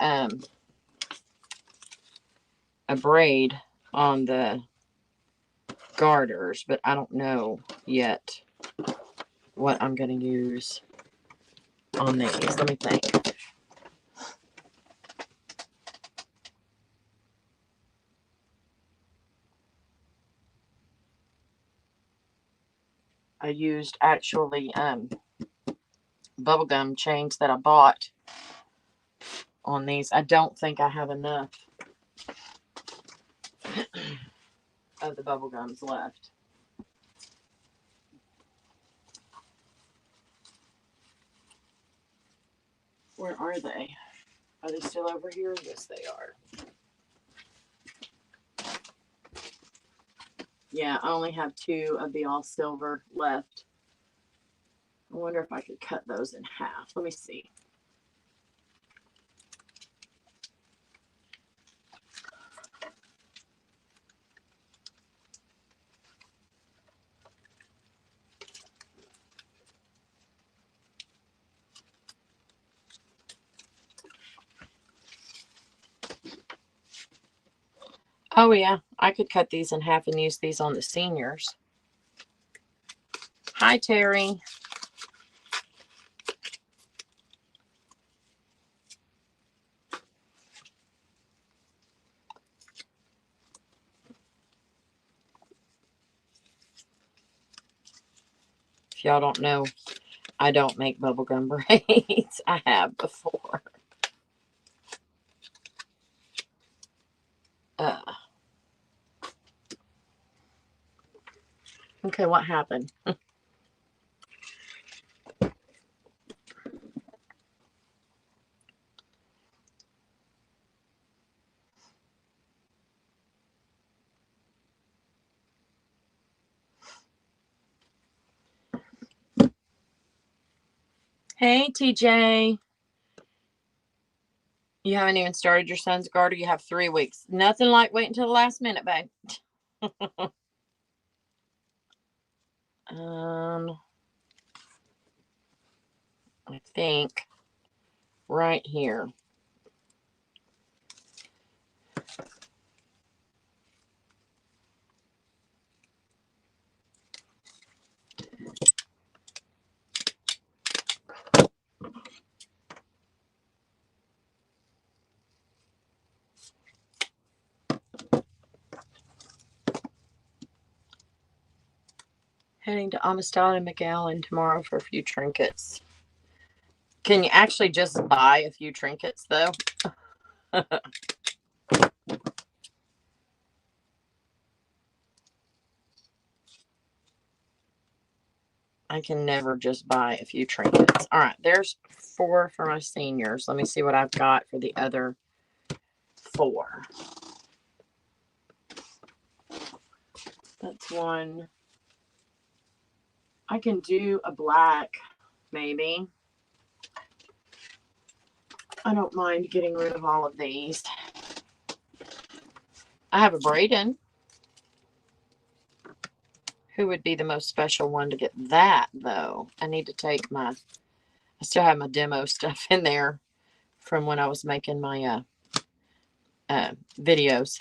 braid on the garters, but I don't know yet what I'm going to use on these. Let me think. I used actually bubblegum chains that I bought on these. I don't think I have enough of the bubblegums left. Where are they? Are they still over here? Yes, they are. Yeah, I only have 2 of the all silver left. I wonder if I could cut those in half. Let me see. Oh, yeah. I could cut these in half and use these on the seniors. Hi, Terry. If y'all don't know, I don't make bubblegum braids. I have before. Okay, what happened? Hey, TJ. You haven't even started your son's garter. You have 3 weeks. Nothing like waiting until the last minute, babe. I think right here. Heading to Amistad and McAllen tomorrow for a few trinkets. Can you actually just buy a few trinkets, though? I can never just buy a few trinkets. All right, there's 4 for my seniors. Let me see what I've got for the other 4. That's 1. I can do a black, maybe. I don't mind getting rid of all of these. I have a braided. Who would be the most special one to get that, though? I need to take my... I still have my demo stuff in there from when I was making my videos.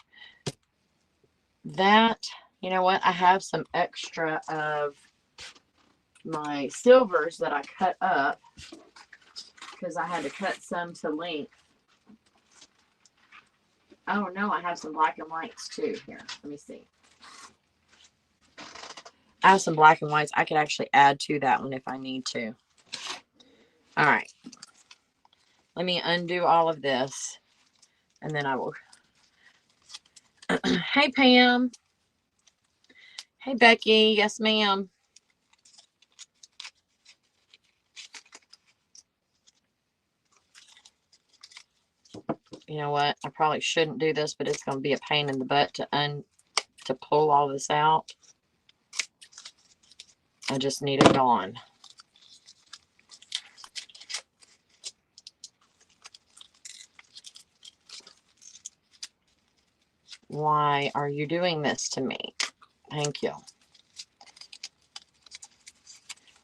That, you know what? I have some extra of my silvers that I cut up because I had to cut some to length. Oh no, I have some black and whites too. Here, let me see. I have some black and whites. I could actually add to that one if I need to. All right. Let me undo all of this and then I will. Hey, Pam. Hey, Becky. Yes, ma'am. You know what? I probably shouldn't do this, but it's going to be a pain in the butt to pull all this out. I just need it gone. Why are you doing this to me? Thank you.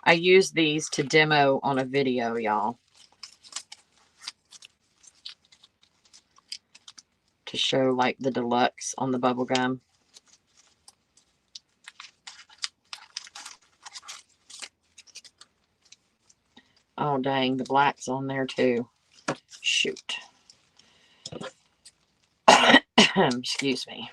I use these to demo on a video, y'all. To show like the deluxe on the bubble gum. Oh, dang. The black's on there too. Shoot. Excuse me.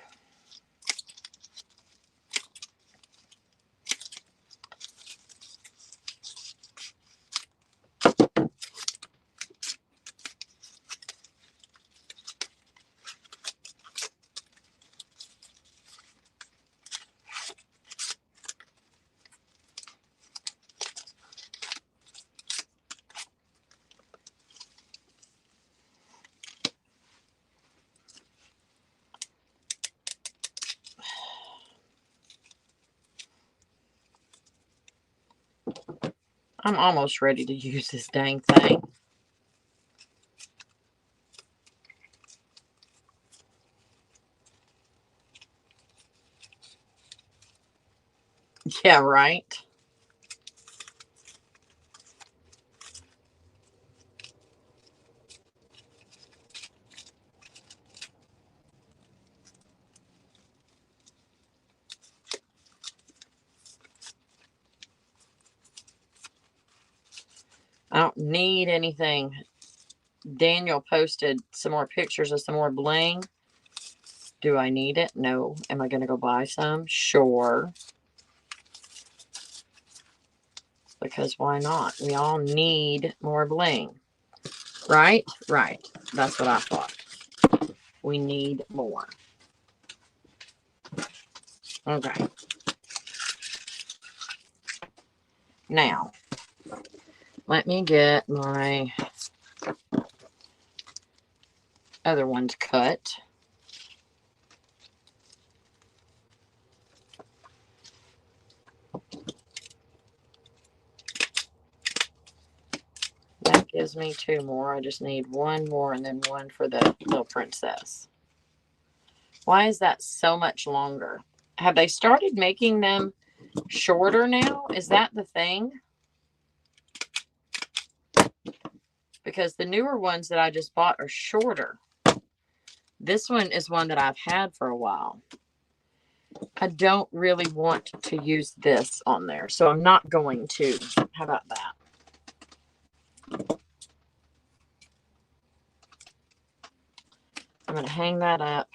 I'm almost ready to use this dang thing. Yeah, right. I don't need anything. Daniel posted some more pictures of some more bling. Do I need it? No. Am I going to go buy some? Sure. because why not? We all need more bling. Right? Right. That's what I thought. We need more. Okay. Now, let me get my other ones cut. That gives me 2 more. I just need 1 more and then 1 for the little princess. Why is that so much longer? Have they started making them shorter now? Is that the thing? Because the newer ones that I just bought are shorter. This one is one that I've had for a while. I don't really want to use this on there, so I'm not going to. How about that? I'm going to hang that up.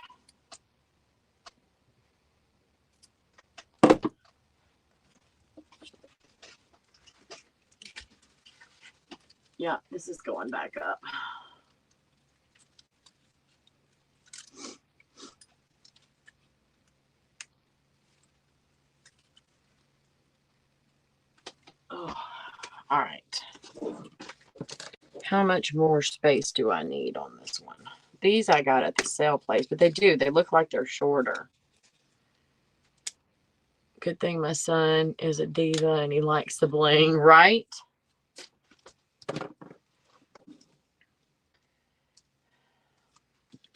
Yeah, this is going back up. Oh, all right. How much more space do I need on this one? These I got at the sale place, but they look like they're shorter. Good thing my son is a diva and he likes the bling, right?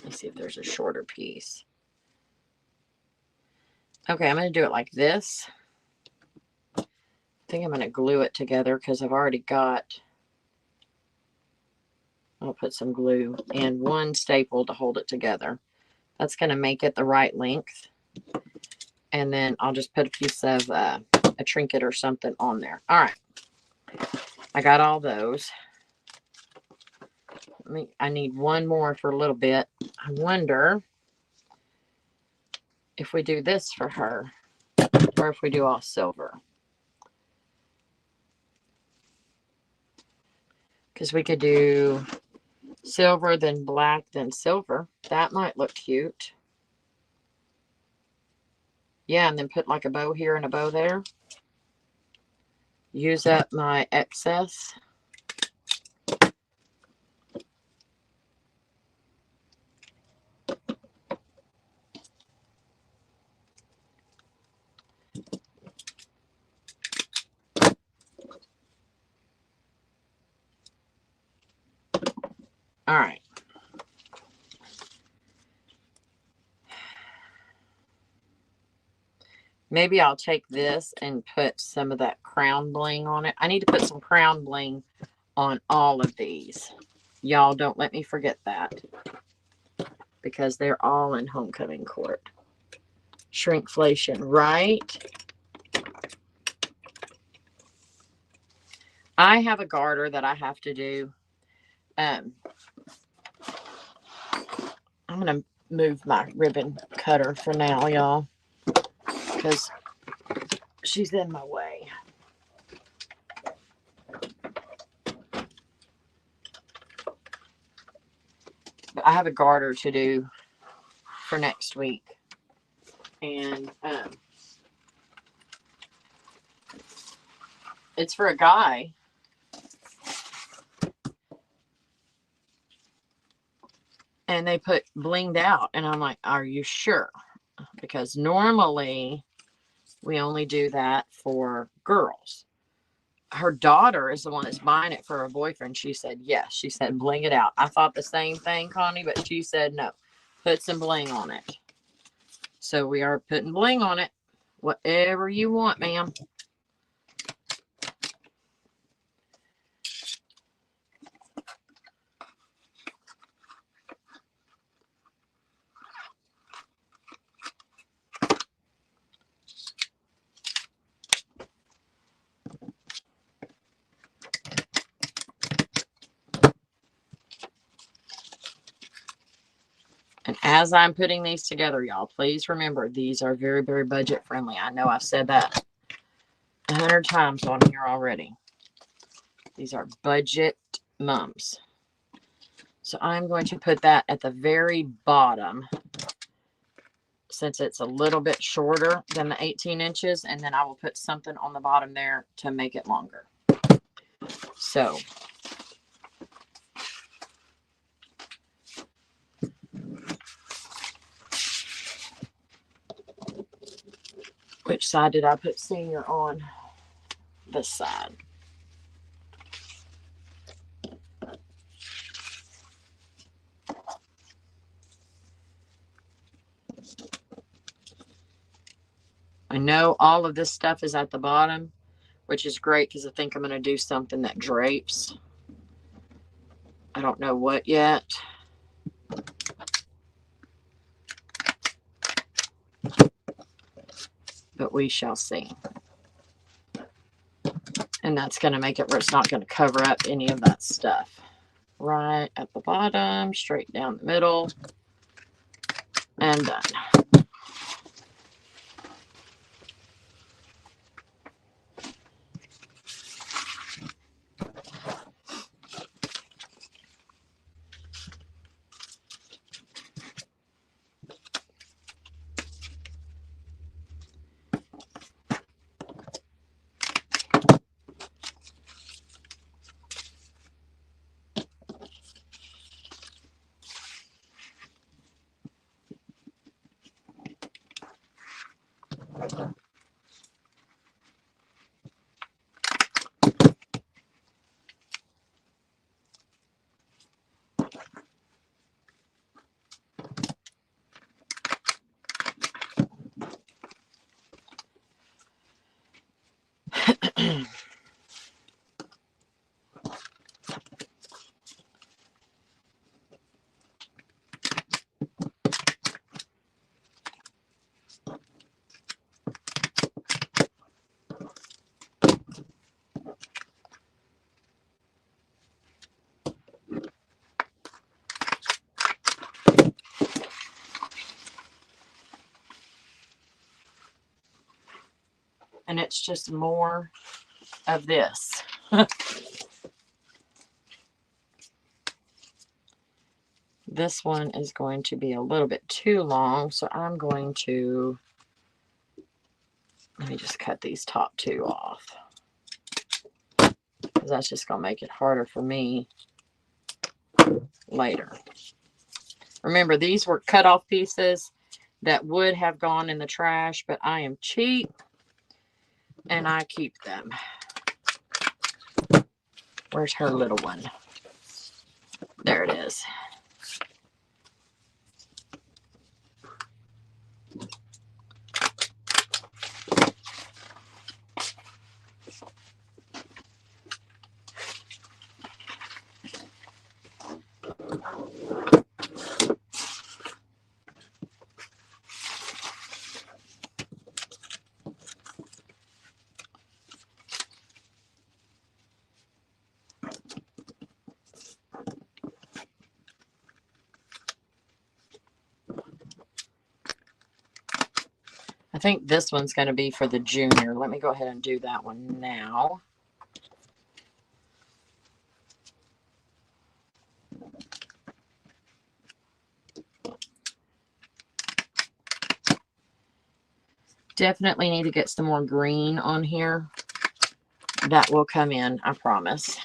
Let's see if there's a shorter piece. Okay, I'm going to do it like this. I think I'm going to glue it together because I've already got, I'll put some glue and 1 staple to hold it together. That's going to make it the right length. And then I'll just put a piece of a trinket or something on there. All right. I got all those. I need 1 more for a little bit. I wonder if we do this for her or if we do all silver. Because we could do silver, then black, then silver. That might look cute. Yeah, and then put like a bow here and a bow there. Use up my excess. All right. Maybe I'll take this and put some of that crown bling on it. I need to put some crown bling on all of these. Y'all don't let me forget that. Because they're all in homecoming court. Shrinkflation, right? I have a garter that I have to do. I'm going to move my ribbon cutter for now, y'all. Because she's in my way. But I have a garter to do for next week. And it's for a guy. And they put blinged out. And I'm like, are you sure? Because normally we only do that for girls. Her daughter is the one that's buying it for her boyfriend. She said, yes. She said, bling it out. I thought the same thing, Connie, but she said, no. Put some bling on it. So we are putting bling on it. Whatever you want, ma'am. And as I'm putting these together, y'all, please remember, these are very, very budget friendly. I know I've said that 100 times on here already. These are budget mums. So I'm going to put that at the very bottom, since it's a little bit shorter than the 18 inches, and then I will put something on the bottom there to make it longer. So which side did I put senior on? This side. I know all of this stuff is at the bottom, which is great because I think I'm going to do something that drapes. I don't know what yet. But we shall see. And that's going to make it where it's not going to cover up any of that stuff. Right at the bottom, straight down the middle, and done. And it's just more of this. This one is going to be a little bit too long, so I'm going to, let me just cut these top two off, because that's just going to make it harder for me later. Remember, these were cut off pieces that would have gone in the trash, but I am cheap and I keep them. Where's her little one? There it is. I think this one's going to be for the junior. Let me go ahead and do that one now. Definitely need to get some more green on here. That will come in, I promise.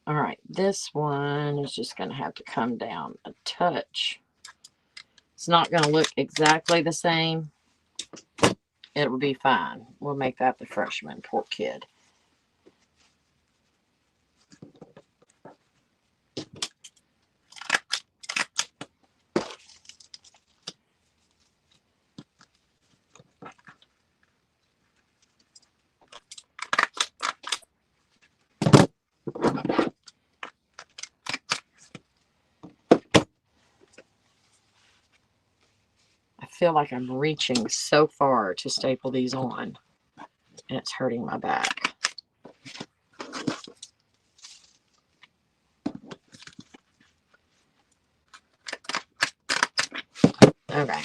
All right, this one is just going to have to come down a touch. It's not going to look exactly the same. It will be fine. We'll make that the freshman. Poor kid. feel like I'm reaching so far to staple these on, and it's hurting my back. Okay.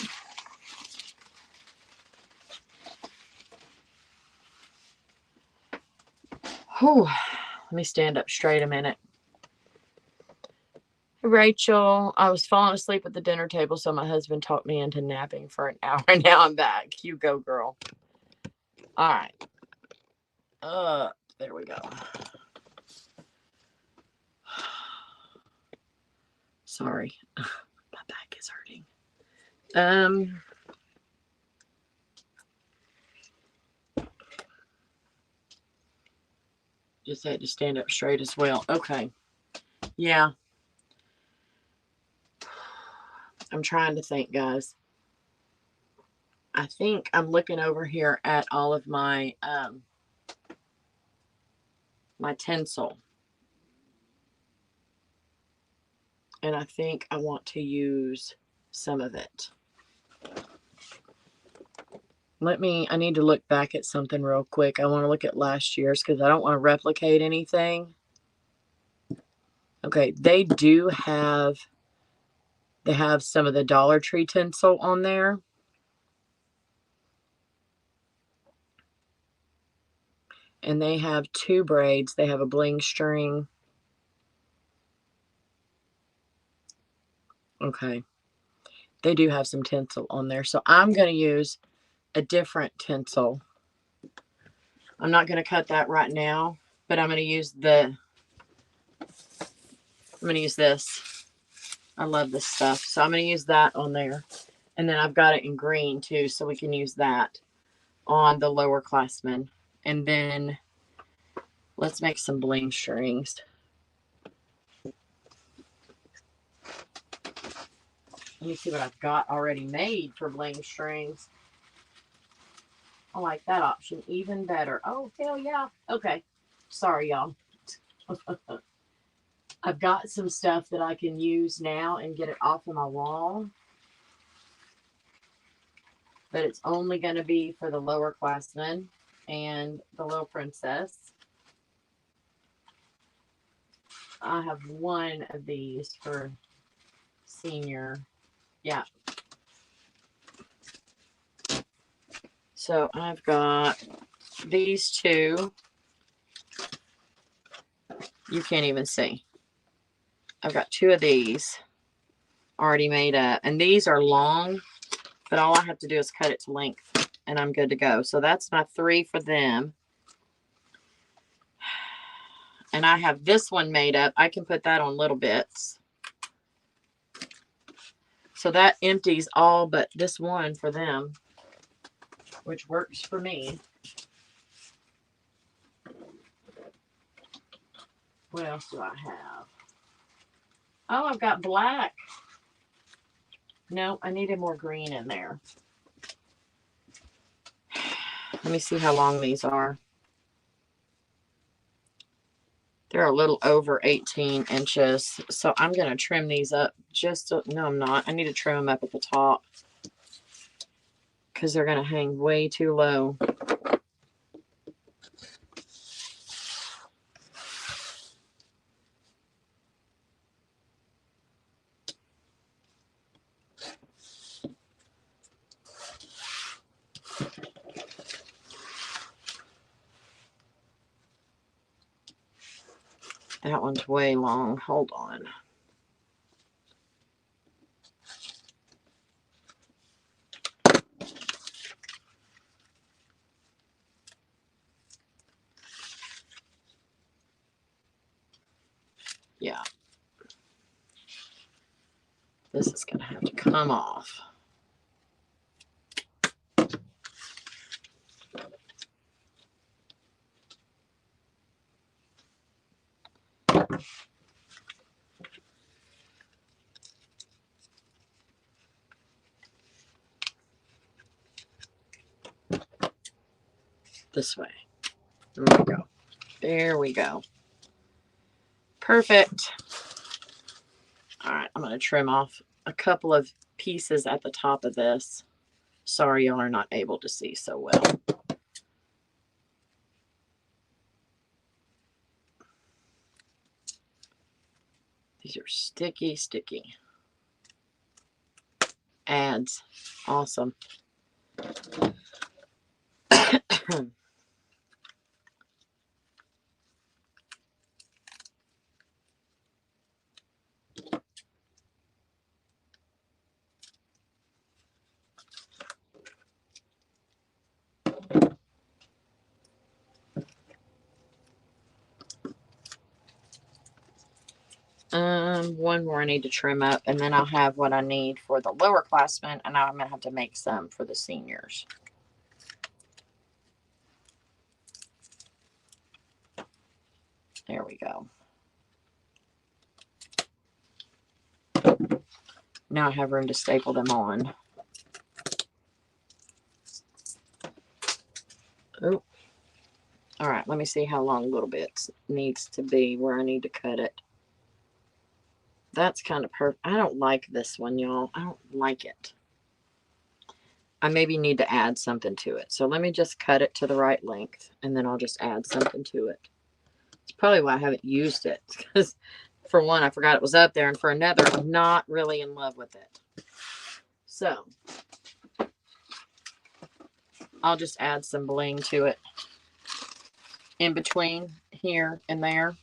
Whew. Let me stand up straight a minute. Rachel, I was falling asleep at the dinner table, so my husband talked me into napping for an hour. Now I'm back. You go, girl. All right. There we go. Sorry. My back is hurting. Just had to stand up straight as well. Okay. Yeah. I'm trying to think, guys. I think I'm looking over here at all of my my tinsel. And I think I want to use some of it. I need to look back at something real quick. I want to look at last year's because I don't want to replicate anything. Okay, they have some of the Dollar Tree tinsel on there. And they have 2 braids. They have a bling string. Okay. They do have some tinsel on there. So I'm going to use a different tinsel. I'm not going to cut that right now, but I'm going to use this. I love this stuff. So I'm going to use that on there. And then I've got it in green too, so we can use that on the lower classmen. And then let's make some bling strings. Let me see what I've got already made for bling strings. I like that option even better. Oh, hell yeah. Okay. Sorry, y'all. I've got some stuff that I can use now and get it off of my wall. But it's only going to be for the lower classmen and the little princess. I have one of these for senior. Yeah. So I've got these 2. You can't even see. I've got 2 of these already made up. And these are long, but all I have to do is cut it to length and I'm good to go. So that's my 3 for them. And I have this one made up. I can put that on little bits. So that empties all but this one for them, which works for me. What else do I have? Oh, I've got black. No, I needed more green in there. Let me see how long these are. They're a little over 18 inches. So I'm going to trim these up no, I'm not. I need to trim them up at the top because they're going to hang way too low. That one's way long. Hold on. Yeah. This is going to have to come off. This way. There we go. There we go. Perfect. All right, I'm going to trim off a couple of pieces at the top of this. Sorry, y'all are not able to see so well. These are sticky, sticky. Ads. Awesome. One more I need to trim up, and then I'll have what I need for the lower classmen, and I'm going to have to make some for the seniors. There we go. Now I have room to staple them on. Oh, all right. Let me see how long little bits needs to be where I need to cut it. That's kind of perfect. I don't like this one, y'all. I don't like it. I maybe need to add something to it. So let me just cut it to the right length, and then I'll just add something to it. It's probably why I haven't used it, because for one, I forgot it was up there, and for another, I'm not really in love with it. So I'll just add some bling to it in between here and there.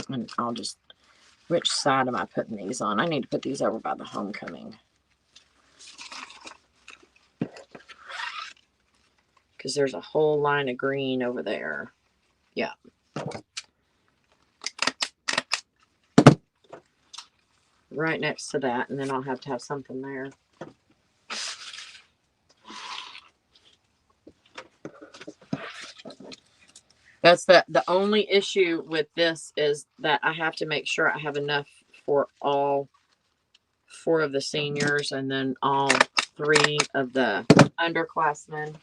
And I'll just, which side am I putting these on? I need to put these over by the homecoming, because there's a whole line of green over there. Yeah. Right next to that, and then I'll have to have something there. That's the only issue with this is that I have to make sure I have enough for all 4 of the seniors and then all 3 of the underclassmen.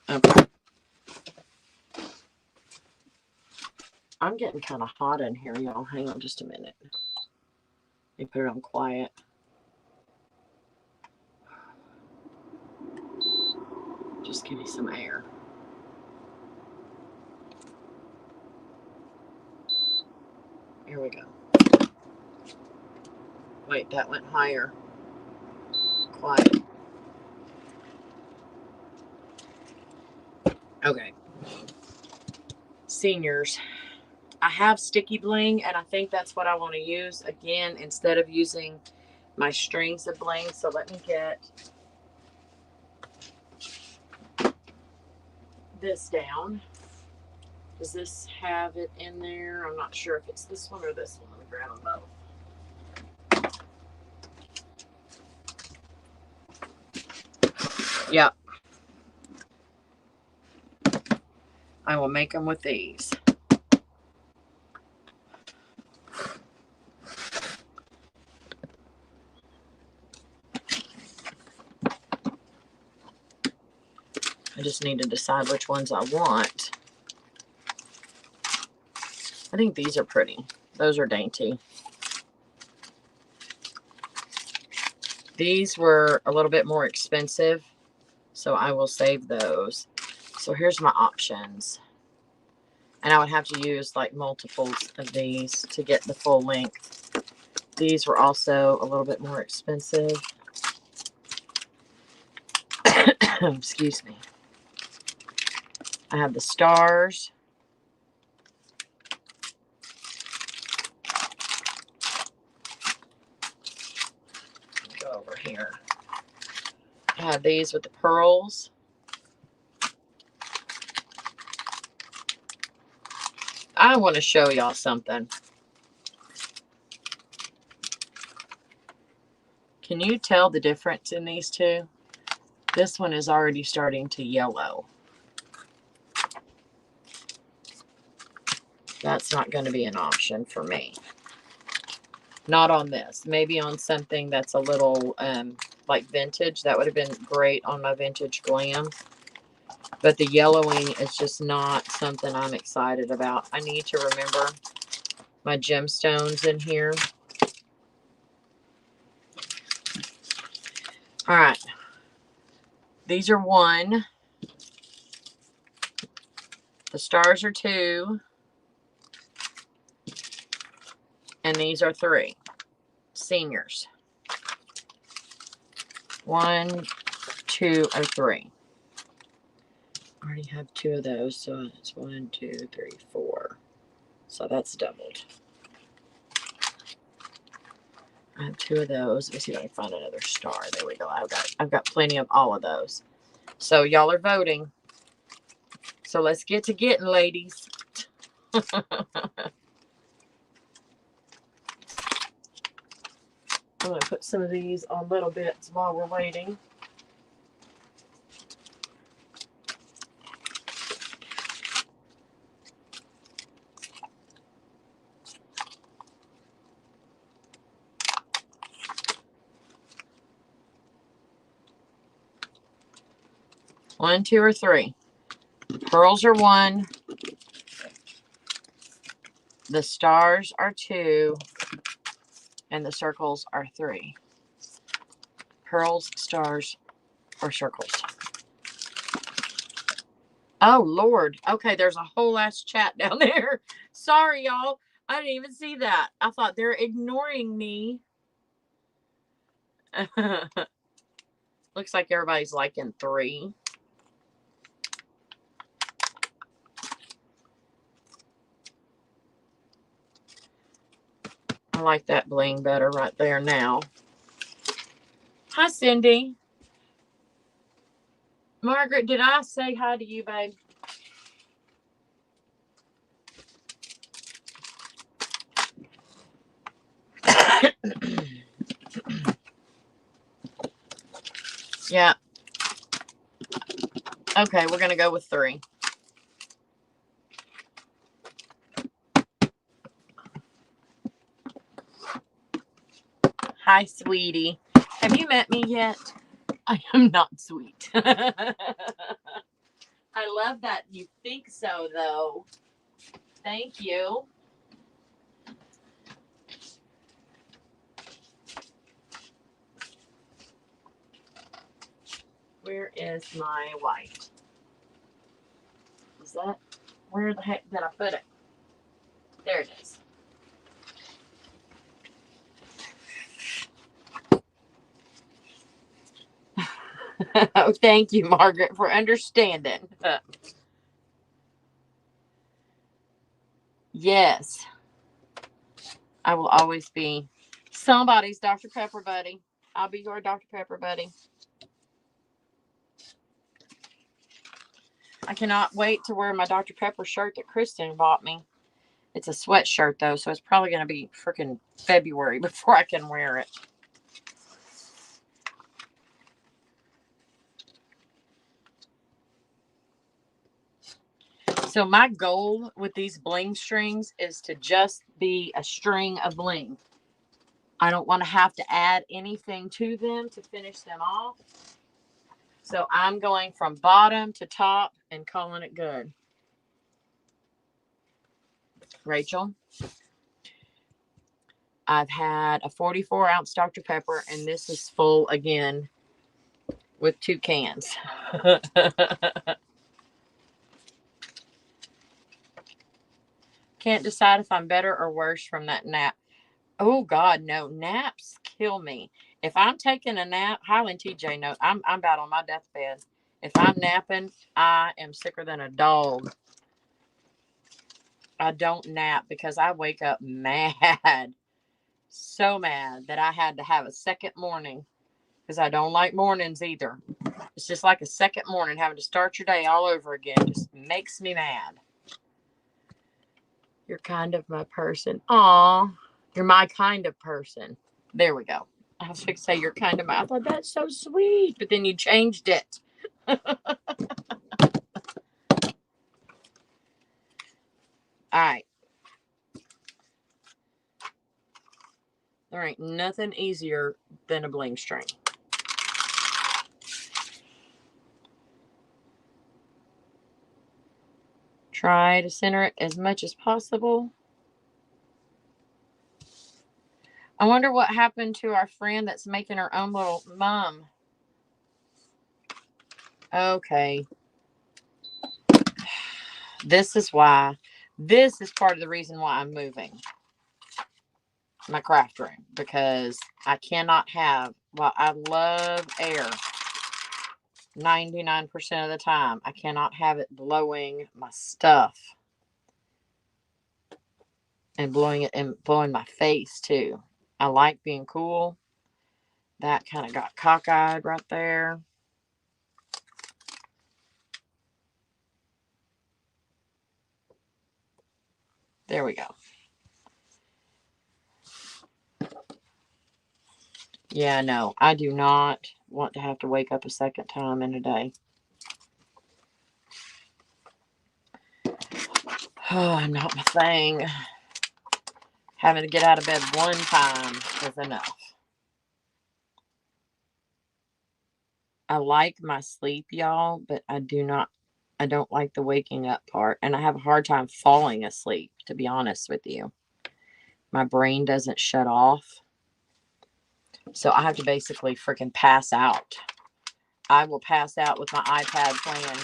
Okay. I'm getting kind of hot in here, y'all. Hang on just a minute. Let me put it on quiet. Just give me some air. Here we go. Wait, that went higher. Quiet. Okay. Seniors. I have sticky bling, and I think that's what I want to use again instead of using my strings of bling. So let me get this down. Does this have it in there? I'm not sure if it's this one or this one. Let me grab them both. Yeah. I will make them with these. I just need to decide which ones I want. I think these are pretty. Those are dainty. These were a little bit more expensive, so I will save those. So here's my options. And I would have to use like multiples of these to get the full length. These were also a little bit more expensive. Excuse me. I have the stars. Go over here. I have these with the pearls. I want to show y'all something. Can you tell the difference in these two? This one is already starting to yellow. That's not going to be an option for me. Not on this. Maybe on something that's a little like vintage. That would have been great on my vintage glam. But the yellowing is just not something I'm excited about. I need to remember my gemstones in here. All right. These are 1. The stars are 2. And these are 3. Seniors. 1, 2, or 3. I already have 2 of those, so it's 1, 2, 3, 4. So that's doubled. I have 2 of those. Let me see if I can find another star. There we go. I've got plenty of all of those. So y'all are voting. So let's get to getting, ladies. I'm going to put some of these on little bits while we're waiting. One, 2, or 3. Pearls are 1. The stars are 2. And the circles are 3. Pearls, stars, or circles. Oh, Lord. Okay, there's a whole ass chat down there. Sorry, y'all. I didn't even see that. I thought they're ignoring me. Looks like everybody's liking 3. I like that bling better right there now. Hi, Cindy. Margaret, did I say hi to you, babe? Yeah. Okay, we're going to go with 3. Hi, sweetie. Have you met me yet? I am not sweet. I love that you think so, though. Thank you. Where is my white? Is that, where the heck did I put it? There it is. Oh, thank you, Margaret, for understanding. Yes. I will always be somebody's Dr. Pepper buddy. I'll be your Dr. Pepper buddy. I cannot wait to wear my Dr. Pepper shirt that Kristen bought me. It's a sweatshirt, though, so it's probably going to be freaking February before I can wear it. So my goal with these bling strings is to just be a string of bling. I don't want to have to add anything to them to finish them off. So I'm going from bottom to top and calling it good. Rachel, I've had a 44-ounce Dr. Pepper, and this is full again with 2 cans. Can't decide if I'm better or worse from that nap. Oh, God, no. Naps kill me. If I'm taking a nap, Highland TJ knows, I'm about on my deathbed. If I'm napping, I am sicker than a dog. I don't nap because I wake up mad. So mad that I had to have a second morning because I don't like mornings either. It's just like a second morning having to start your day all over again. Just makes me mad. You're kind of my person. Aw, you're my kind of person. There we go. I was going to say, you're kind of, I thought that's so sweet, but then you changed it. All right. There ain't nothing easier than a bling string. Try to center it as much as possible. I wonder what happened to our friend that's making her own little mum. Okay. This is why. This is part of the reason why I'm moving my craft room, because I cannot have, well, I love air 99% of the time. I cannot have it blowing my stuff and blowing it and blowing my face too. I like being cool. That kind of got cockeyed right there. There we go. Yeah, no, I do not want to have to wake up a second time in a day. Oh, not my thing. Having to get out of bed one time is enough. I like my sleep, y'all, but I don't like the waking up part. And I have a hard time falling asleep, to be honest with you. My brain doesn't shut off. So I have to basically freaking pass out. I will pass out with my iPad playing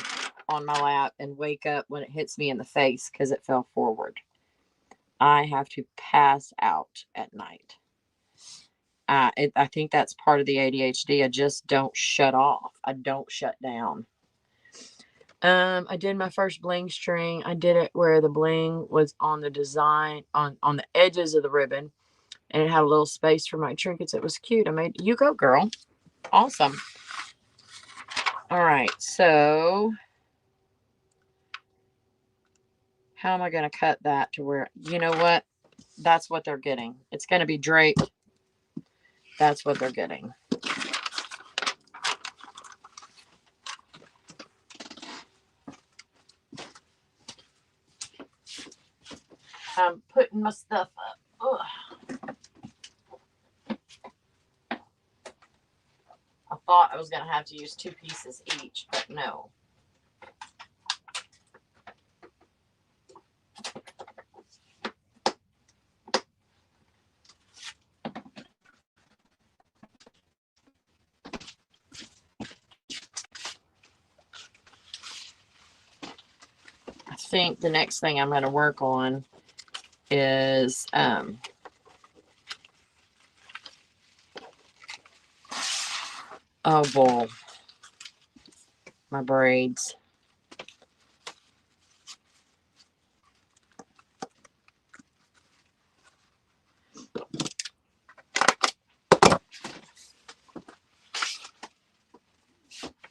on my lap and wake up when it hits me in the face because it fell forward. I have to pass out at night. I think that's part of the ADHD. I just don't shut off. I don't shut down. I did my first bling string. I did it where the bling was on the design, on the edges of the ribbon. And it had a little space for my trinkets. It was cute. I made, you go, girl. Awesome. All right. So how am I going to cut that to where, you know what? That's what they're getting. It's going to be draped. That's what they're getting. I'm putting my stuff up. Ugh. I thought I was going to have to use 2 pieces each, but no. I think the next thing I'm going to work on is oh boy, my braids.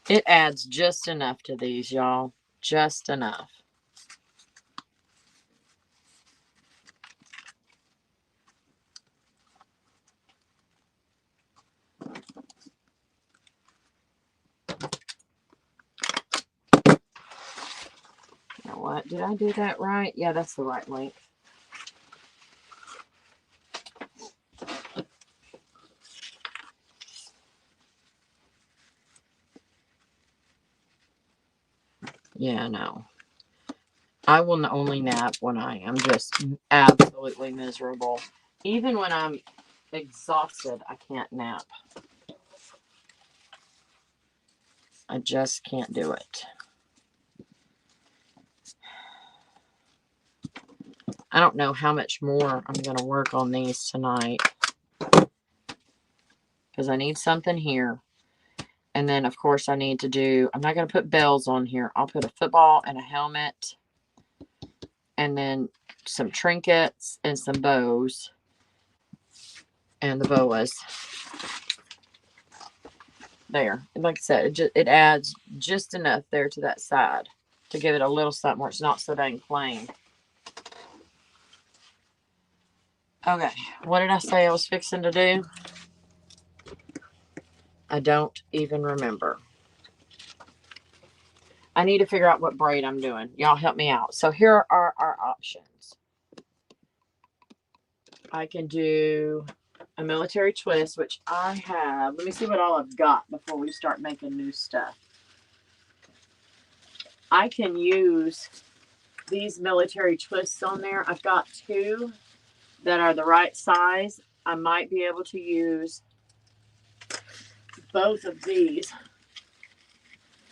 It adds just enough to these, y'all. Just enough. You know what? Did I do that right? Yeah, that's the right length. Yeah, no. I will only nap when I am just absolutely miserable. Even when I'm exhausted, I can't nap. I just can't do it. I don't know how much more I'm going to work on these tonight, because I need something here. And then, of course, I need to do, I'm not going to put bells on here. I'll put a football and a helmet. And then some trinkets and some bows. And the boas. There. And like I said, it adds just enough there to that side to give it a little something where it's not so dang plain. Okay. What did I say I was fixing to do? I don't even remember. I need to figure out what braid I'm doing. Y'all help me out. So here are our options. I can do a military twist, which I have. Let me see what all I've got before we start making new stuff. I can use these military twists on there. I've got 2 that are the right size. I might be able to use both of these.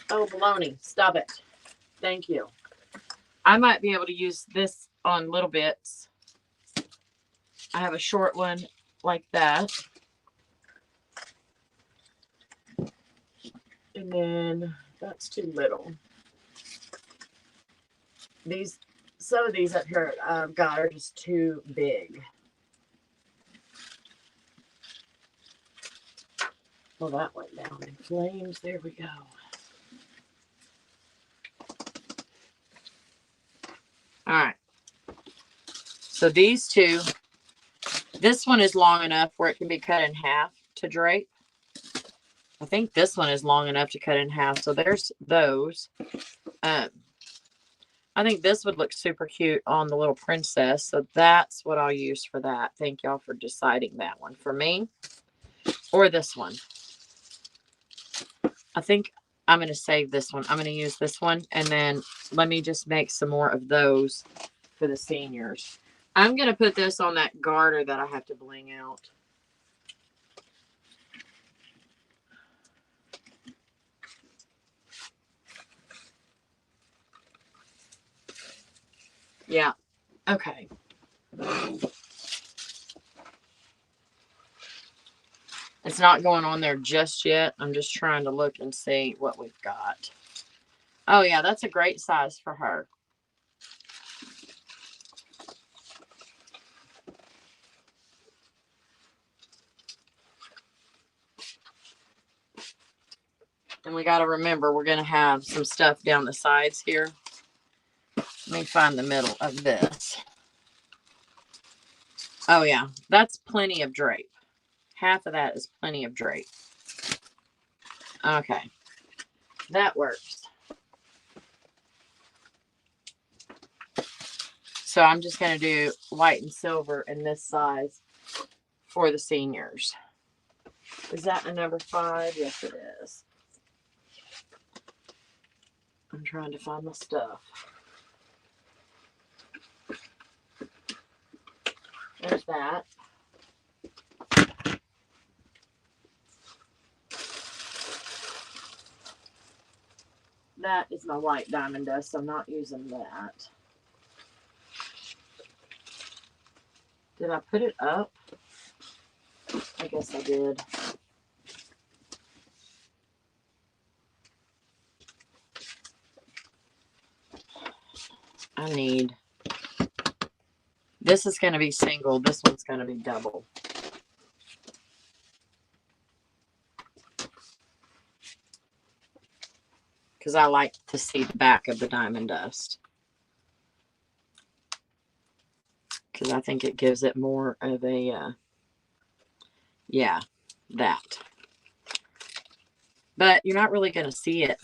Oh, baloney. Stop it. Thank you. I might be able to use this on little bits. I have a short one like that. And then that's too little. Some of these up here I've got are just too big. Well, that went down in flames. There we go. All right. So these 2, this one is long enough where it can be cut in half to drape. I think this one is long enough to cut in half. So there's those. I think this would look super cute on the little princess. So that's what I'll use for that. Thank y'all for deciding that one for me. Or this one. I think I'm going to save this one. I'm going to use this one. And then let me just make some more of those for the seniors. I'm going to put this on that garter that I have to bling out. Yeah. Okay. It's not going on there just yet. I'm just trying to look and see what we've got. Oh, yeah. That's a great size for her. And we got to remember, we're going to have some stuff down the sides here. Let me find the middle of this. Oh, yeah. That's plenty of drape. Half of that is plenty of drape. Okay. That works. So I'm just going to do white and silver in this size for the seniors. Is that a number 5? Yes, it is. I'm trying to find my stuff. There's that. That is my white diamond dust. I'm not using that. Did I put it up? I guess I did. I need... This is going to be single. This one's going to be double. Because I like to see the back of the diamond dust. Because I think it gives it more of a, yeah, that. But you're not really going to see it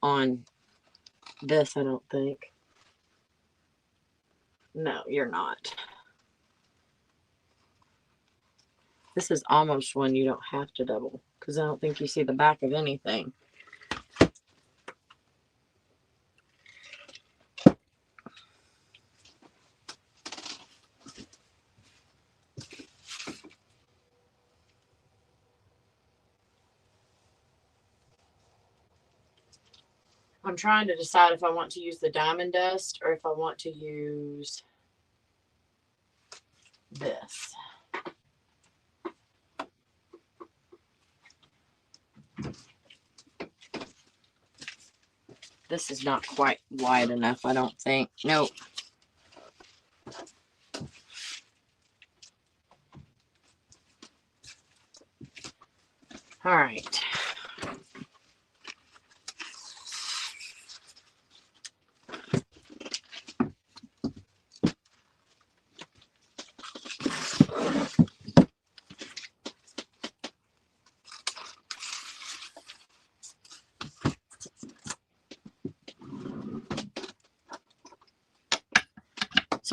on this, I don't think. No, you're not. This is almost one you don't have to double. Because I don't think you see the back of anything. I'm trying to decide if I want to use the diamond dust or if I want to use this. This is not quite wide enough, I don't think. Nope. All right.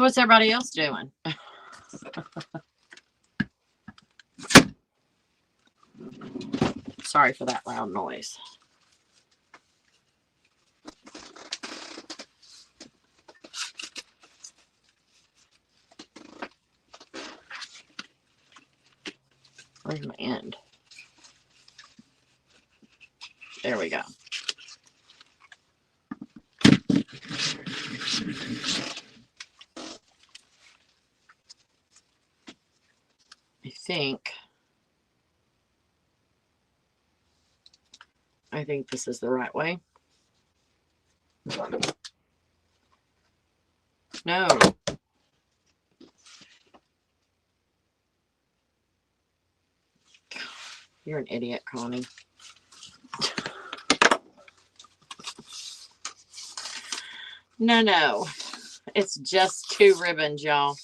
what's everybody else doing? Sorry for that loud noise. Where's my end? There we go. I think this is the right way. No. You're an idiot, Connie. No. It's just 2 ribbons, y'all.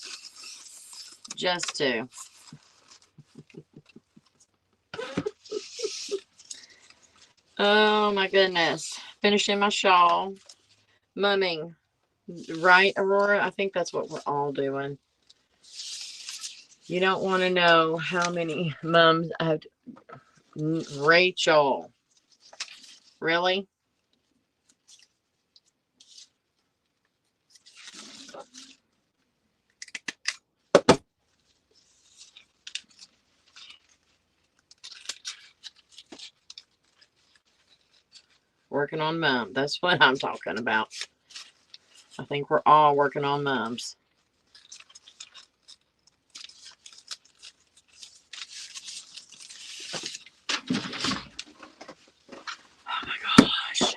Just 2. Oh my goodness. Finishing my shawl. Mumming. Right, Aurora? I think that's what we're all doing. You don't want to know how many mums have. Rachel. Really? Working on mum. That's what I'm talking about. I think we're all working on mums. Oh my gosh.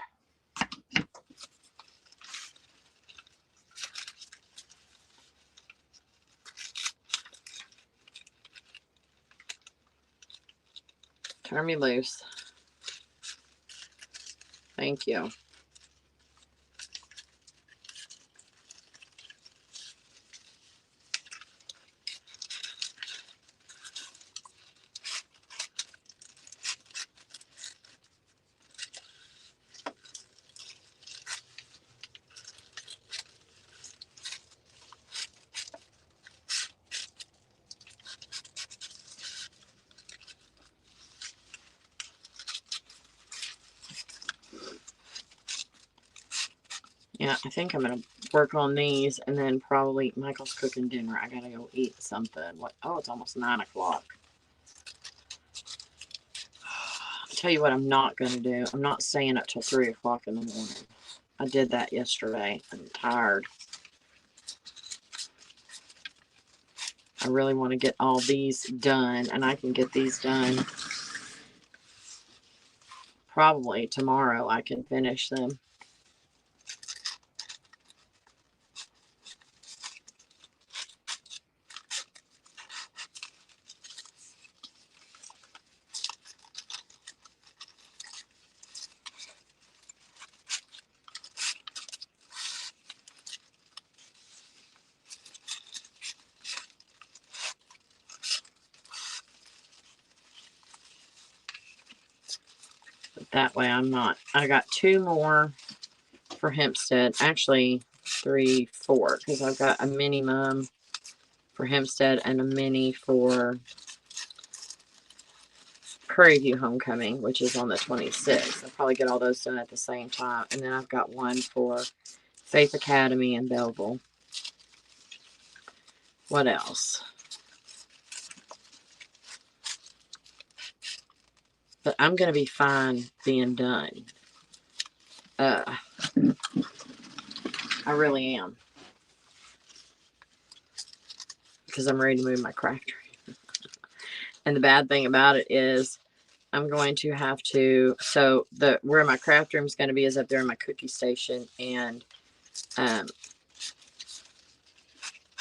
Turn me loose. Thank you. Yeah, I think I'm going to work on these and then probably Michael's cooking dinner. I got to go eat something. What? Oh, it's almost 9 o'clock. I'll tell you what I'm not going to do. I'm not staying up till 3 o'clock in the morning. I did that yesterday. I'm tired. I really want to get all these done, and I can get these done probably tomorrow. I can finish them. But that way I'm not. I got 2 more for Hempstead. Actually, 3, 4, because I've got a mini mum for Hempstead and a mini for Prairie View Homecoming, which is on the 26th. I'll probably get all those done at the same time. And then I've got one for Faith Academy in Belleville. What else? But I'm going to be fine being done. I really am. Because I'm ready to move my craft room. And the bad thing about it is I'm going to have to, so where my craft room is going to be is up there in my cookie station. And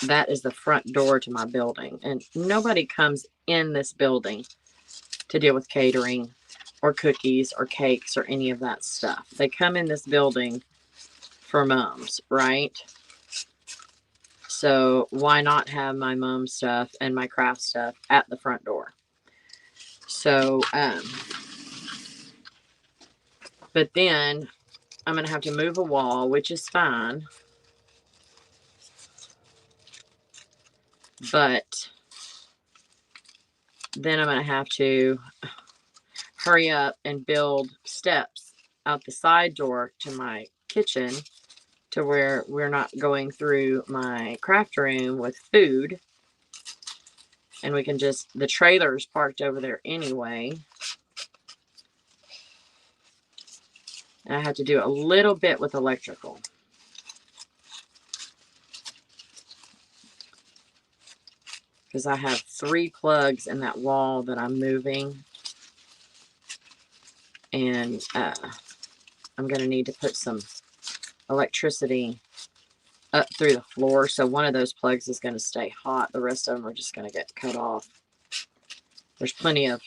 that is the front door to my building. And nobody comes in this building to deal with catering or cookies or cakes or any of that stuff. They come in this building for mums, right? So why not have my mum stuff and my craft stuff at the front door? So, but then I'm going to have to move a wall, which is fine. But then I'm going to have to hurry up and build steps out the side door to my kitchen to where we're not going through my craft room with food. And we can just, the trailer's parked over there anyway. And I have to do a little bit with electrical. Because I have 3 plugs in that wall that I'm moving. And I'm going to need to put some electricity up through the floor. So one of those plugs is going to stay hot. The rest of them are just going to get cut off. There's plenty of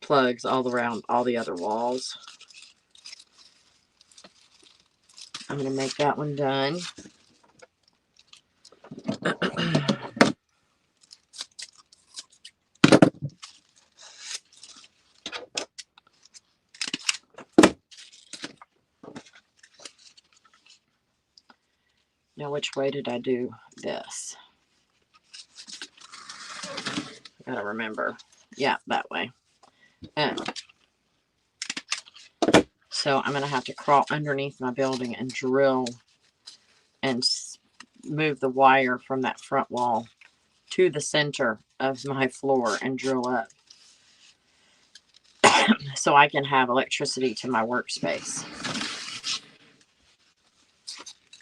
plugs all around all the other walls. I'm going to make that one done. Now, which way did I do this? I gotta remember. Yeah, that way. So I'm gonna have to crawl underneath my building and drill and move the wire from that front wall to the center of my floor and drill up so I can have electricity to my workspace.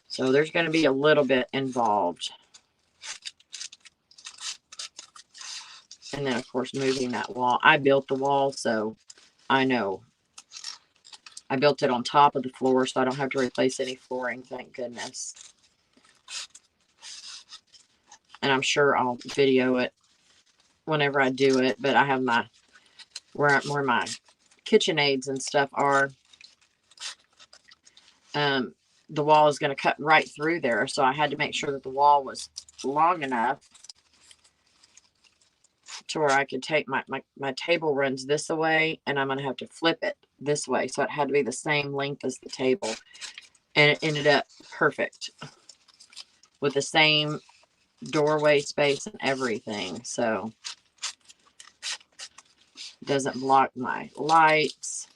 So there's going to be a little bit involved. And then, of course, moving that wall. I built the wall, so I know. I built it on top of the floor, so I don't have to replace any flooring, thank goodness. And I'm sure I'll video it whenever I do it, but I have my, where my KitchenAids and stuff are. The wall is going to cut right through there, so I had to make sure that the wall was long enough to where I could take my table runs this way, and I'm going to have to flip it this way, so it had to be the same length as the table, and it ended up perfect with the same doorway space and everything. So it doesn't block my lights.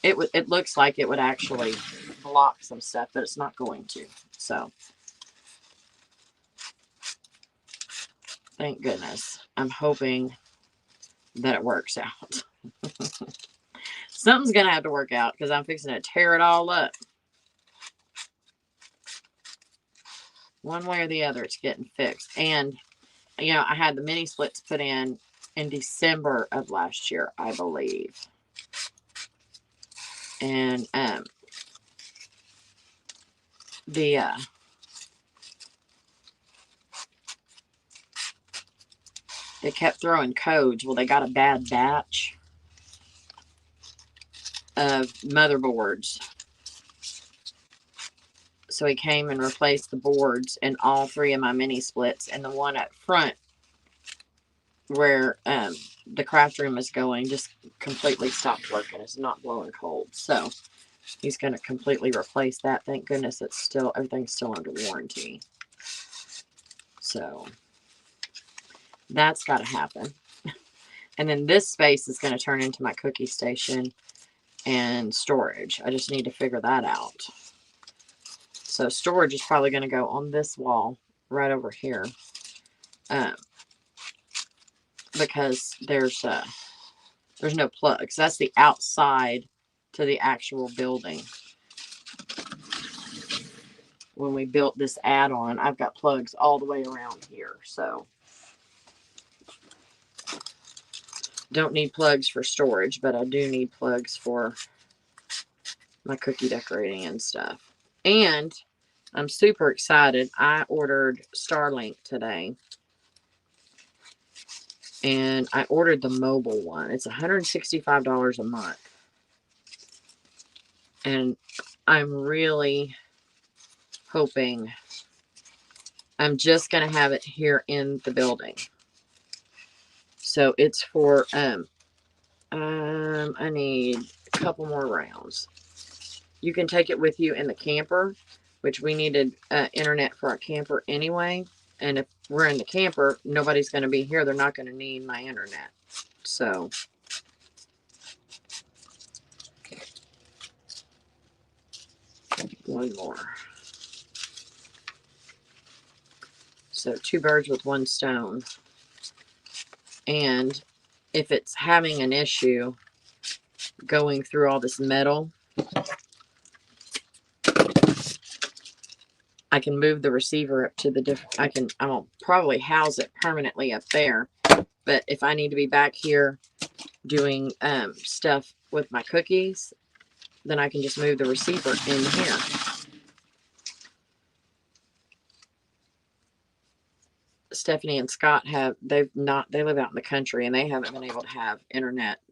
It looks like it would actually block some stuff, but it's not going to. So thank goodness. I'm hoping that it works out. Something's gonna have to work out because I'm fixing to tear it all up. One way or the other, it's getting fixed. And you know, I had the mini splits put in December of last year, I believe. And they kept throwing codes. Well, they got a bad batch of motherboards. So he came and replaced the boards in all 3 of my mini splits, and the one up front where the craft room is going just completely stopped working. It's not blowing cold. So he's going to completely replace that. Thank goodness it's still, everything's still under warranty. So that's got to happen. And then this space is going to turn into my cookie station and storage. I just need to figure that out. So storage is probably going to go on this wall right over here. Because there's no plugs. That's the outside to the actual building. When we built this add-on, I've got plugs all the way around here. So don't need plugs for storage, but I do need plugs for my cookie decorating and stuff. And I'm super excited. I ordered Starlink today. And I ordered the mobile one. It's $165 a month. And I'm really hoping I'm just going to have it here in the building. So it's for, I need a couple more rounds. You can take it with you in the camper, which we needed internet for our camper anyway. And if we're in the camper, nobody's going to be here. They're not going to need my internet. So one more. So 2 birds with 1 stone. And if it's having an issue going through all this metal, I can move the receiver up to the different, I won't probably house it permanently up there. But if I need to be back here doing stuff with my cookies, then I can just move the receiver in here. Stephanie and Scott they live out in the country and they haven't been able to have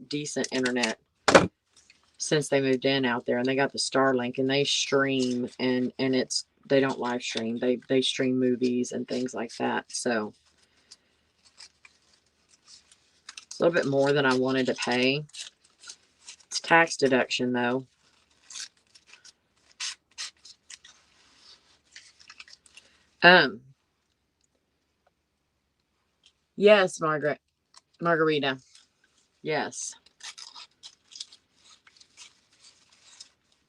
decent internet since they moved in out there, and they got the Starlink and they stream and they don't live stream. They stream movies and things like that. So it's a little bit more than I wanted to pay. It's tax deduction though. Yes, Margarita. Yes.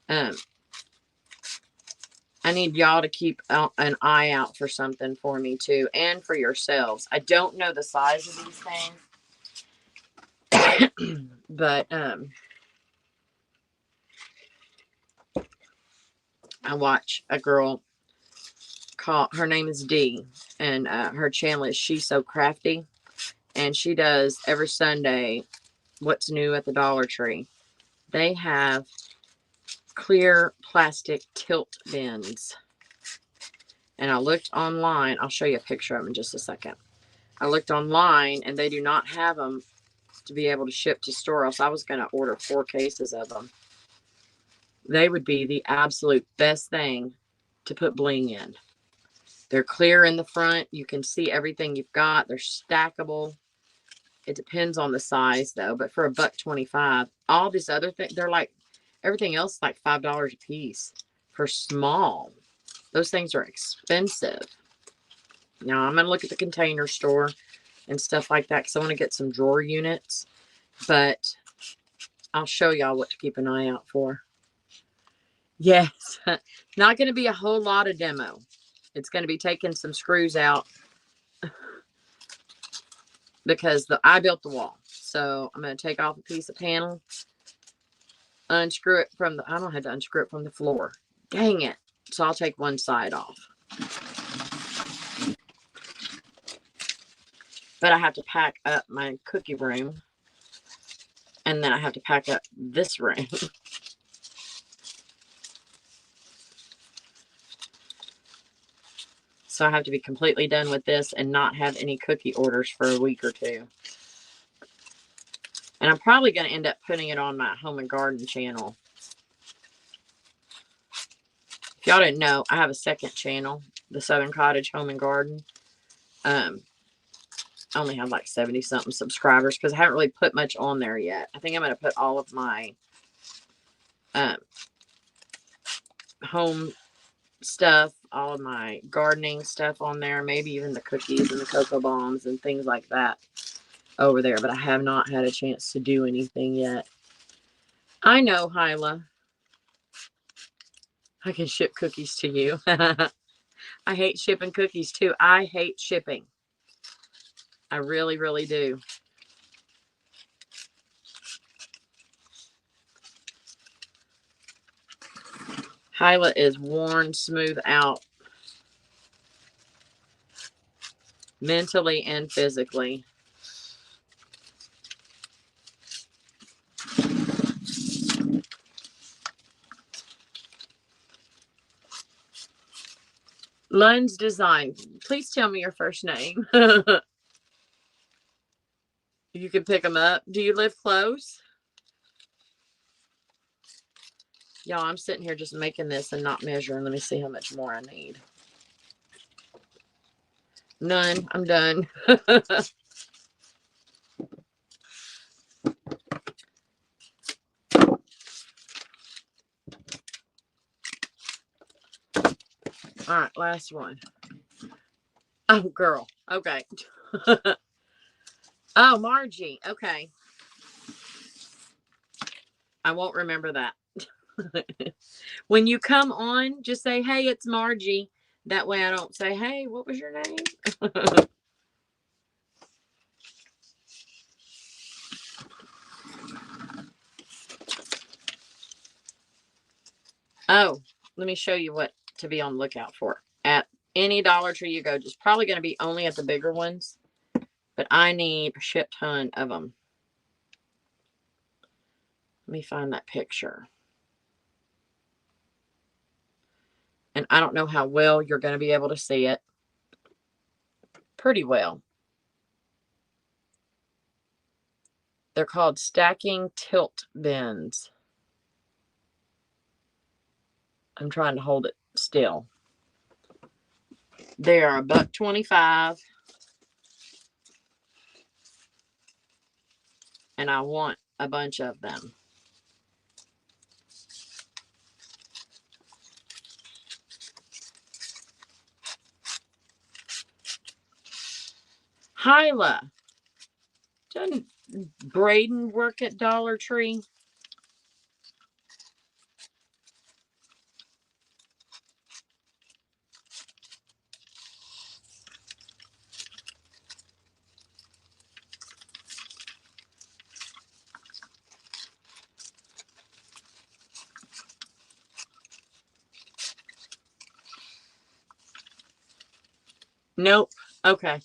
I need y'all to keep an eye out for something for me too, and for yourselves. I don't know the size of these things, but I watch a girl her name is Dee, and her channel is She's So Crafty, and she does every Sunday what's new at the Dollar Tree. They have clear plastic tilt bins. And I looked online. I'll show you a picture of them in just a second. I looked online and they do not have them to be able to ship to store, else I was going to order 4 cases of them. They would be the absolute best thing to put bling in. They're clear in the front. You can see everything you've got. They're stackable. It depends on the size though, but for $1.25, all these other things, they're like, everything else is like $5 a piece for small. Those things are expensive. Now I'm going to look at the Container Store and stuff like that because I want to get some drawer units, but I'll show y'all what to keep an eye out for. Yes, not going to be a whole lot of demo. It's going to be taking some screws out because I built the wall. So I'm going to take off a piece of panel, unscrew it from I don't have to unscrew it from the floor. Dang it. So I'll take one side off. But I have to pack up my cookie room. And then I have to pack up this room. So I have to be completely done with this and not have any cookie orders for a week or 2. And I'm probably going to end up putting it on my home and garden channel. If y'all didn't know, I have a second channel, the Southern Cottage Home and Garden. I only have like 70 something subscribers because I haven't really put much on there yet. I think I'm going to put all of my home stuff, all of my gardening stuff on there, maybe even the cookies and the cocoa bombs and things like that over there, but I have not had a chance to do anything yet. I know, Hyla. I can ship cookies to you. I hate shipping cookies too. I hate shipping. I really, really do. Hyla is worn smooth out mentally and physically. Lund's Design. Please tell me your first name. You can pick them up. Do you live close? Y'all, I'm sitting here just making this and not measuring. Let me see how much more I need. None. I'm done. All right, last one. Oh, girl. Okay. Oh, Margie. Okay. I won't remember that. When you come on, just say, hey, it's Margie. That way I don't say, hey, what was your name? Oh, let me show you what to be on the lookout for. At any Dollar Tree you go, just probably going to be only at the bigger ones. But I need a shit ton of them. Let me find that picture. And I don't know how well you're going to be able to see it. Pretty well. They're called stacking tilt bins. I'm trying to hold it still. They are $1.25. And I want a bunch of them. Hyla, doesn't Braden work at Dollar Tree? Nope. Okay.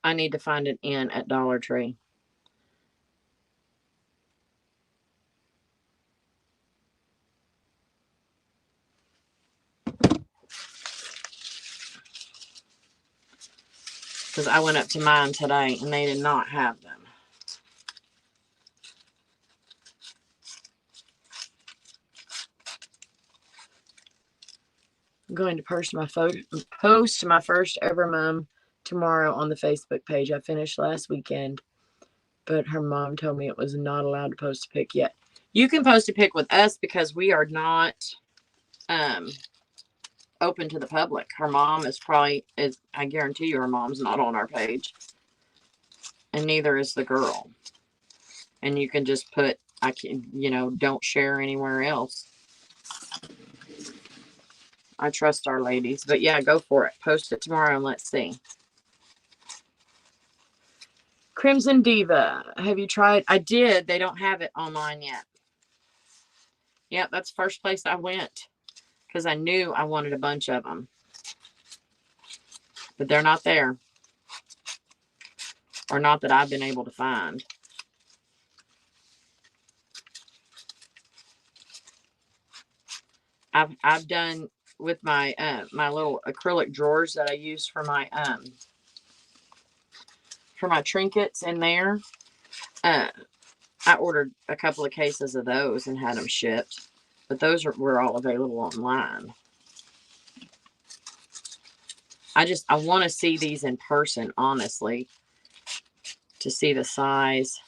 I need to find an inn at Dollar Tree. Because I went up to mine today and they did not have them. I'm going to post my first ever mom tomorrow on the Facebook page. I finished last weekend, but her mom told me it was not allowed to post a pic yet. You can post a pic with us because we are not open to the public. Her mom is I guarantee you her mom's not on our page. And neither is the girl. And you can just put, don't share anywhere else. I trust our ladies. But yeah, go for it. Post it tomorrow and let's see. Crimson Diva. Have you tried? I did. They don't have it online yet. Yeah, that's the first place I went. Because I knew I wanted a bunch of them. But they're not there. Or not that I've been able to find. I've done with my my little acrylic drawers that I use for my trinkets in there. I ordered a couple of cases of those and had them shipped, but those were all available online. I want to see these in person, honestly, to see the size,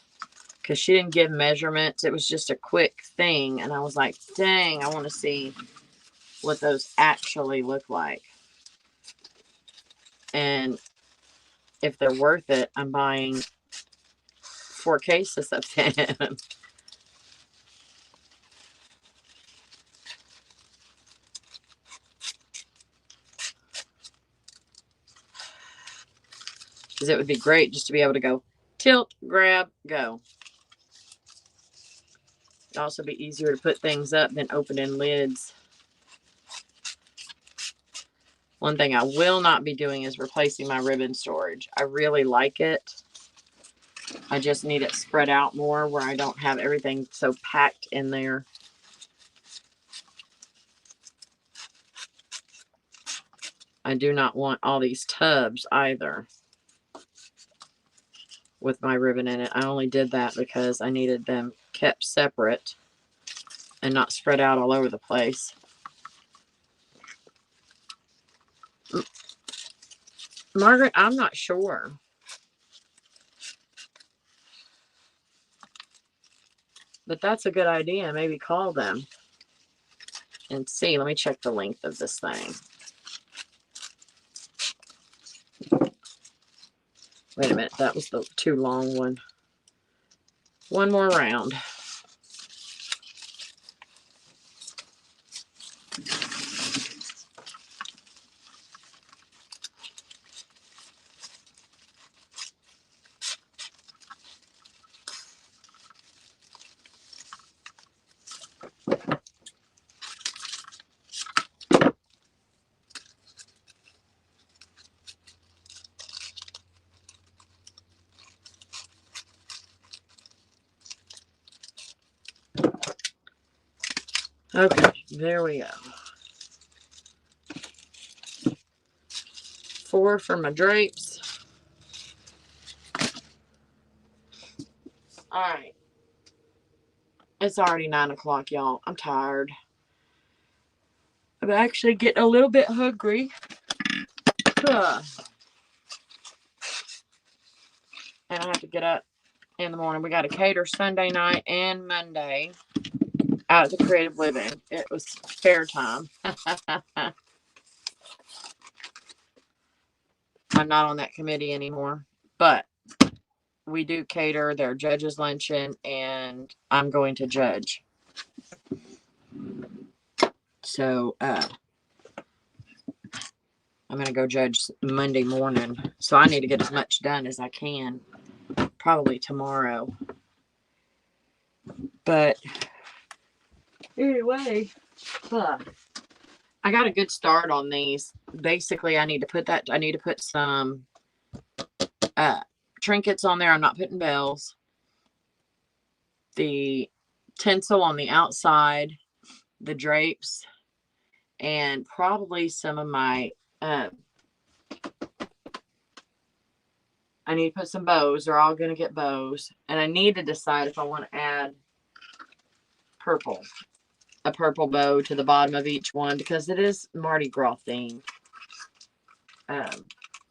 because she didn't give measurements. It was just a quick thing, and I was like, dang, I want to see what those actually look like. And if they're worth it, I'm buying 4 cases of them. Because it would be great just to be able to go tilt, grab, go. It'd also be easier to put things up than opening lids. One thing I will not be doing is replacing my ribbon storage. I really like it. I just need it spread out more where I don't have everything so packed in there. I do not want all these tubs either with my ribbon in it. I only did that because I needed them kept separate and not spread out all over the place. Margaret, I'm not sure. But that's a good idea. Maybe call them and see. Let me check the length of this thing. Wait a minute. That was the too long one. One more round. Okay, there we go. 4 for my drapes. All right. It's already 9 o'clock, y'all. I'm tired. I'm actually getting a little bit hungry. And I have to get up in the morning. We got to cater Sunday night and Monday out at the Creative Living. It was fair time. I'm not on that committee anymore, but we do cater their judges luncheon, and I'm going to judge. So I'm going to go judge Monday morning. So I need to get as much done as I can, probably tomorrow. But anyway, I got a good start on these. Basically, I need to put some trinkets on there. I'm not putting bells. The tinsel on the outside, the drapes, and probably some of my I need to put some bows. They're all going to get bows. And I need to decide if I want to add a purple bow to the bottom of each one, because it is Mardi Gras themed. I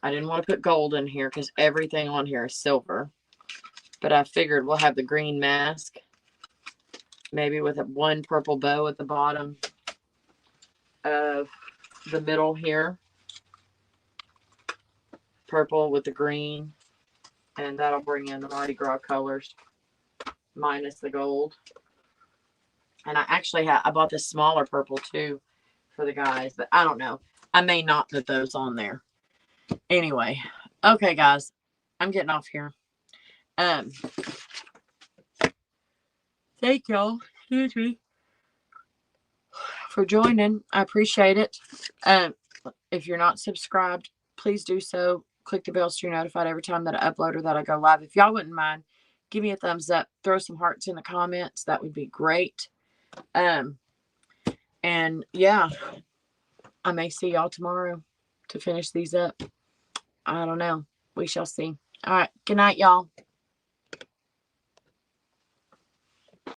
didn't want to put gold in here because everything on here is silver. But I figured we'll have the green mask, maybe with one purple bow at the bottom of the middle here. Purple with the green. And that'll bring in the Mardi Gras colors minus the gold. And I bought this smaller purple too for the guys, but I don't know. I may not put those on there. Anyway, okay, guys, I'm getting off here. Thank y'all, excuse me, for joining. I appreciate it. If you're not subscribed, please do so. Click the bell so you're notified every time that I upload or that I go live. If y'all wouldn't mind, give me a thumbs up. Throw some hearts in the comments. That would be great. And yeah, I may see y'all tomorrow to finish these up. I don't know. We shall see. All right. Good night, y'all.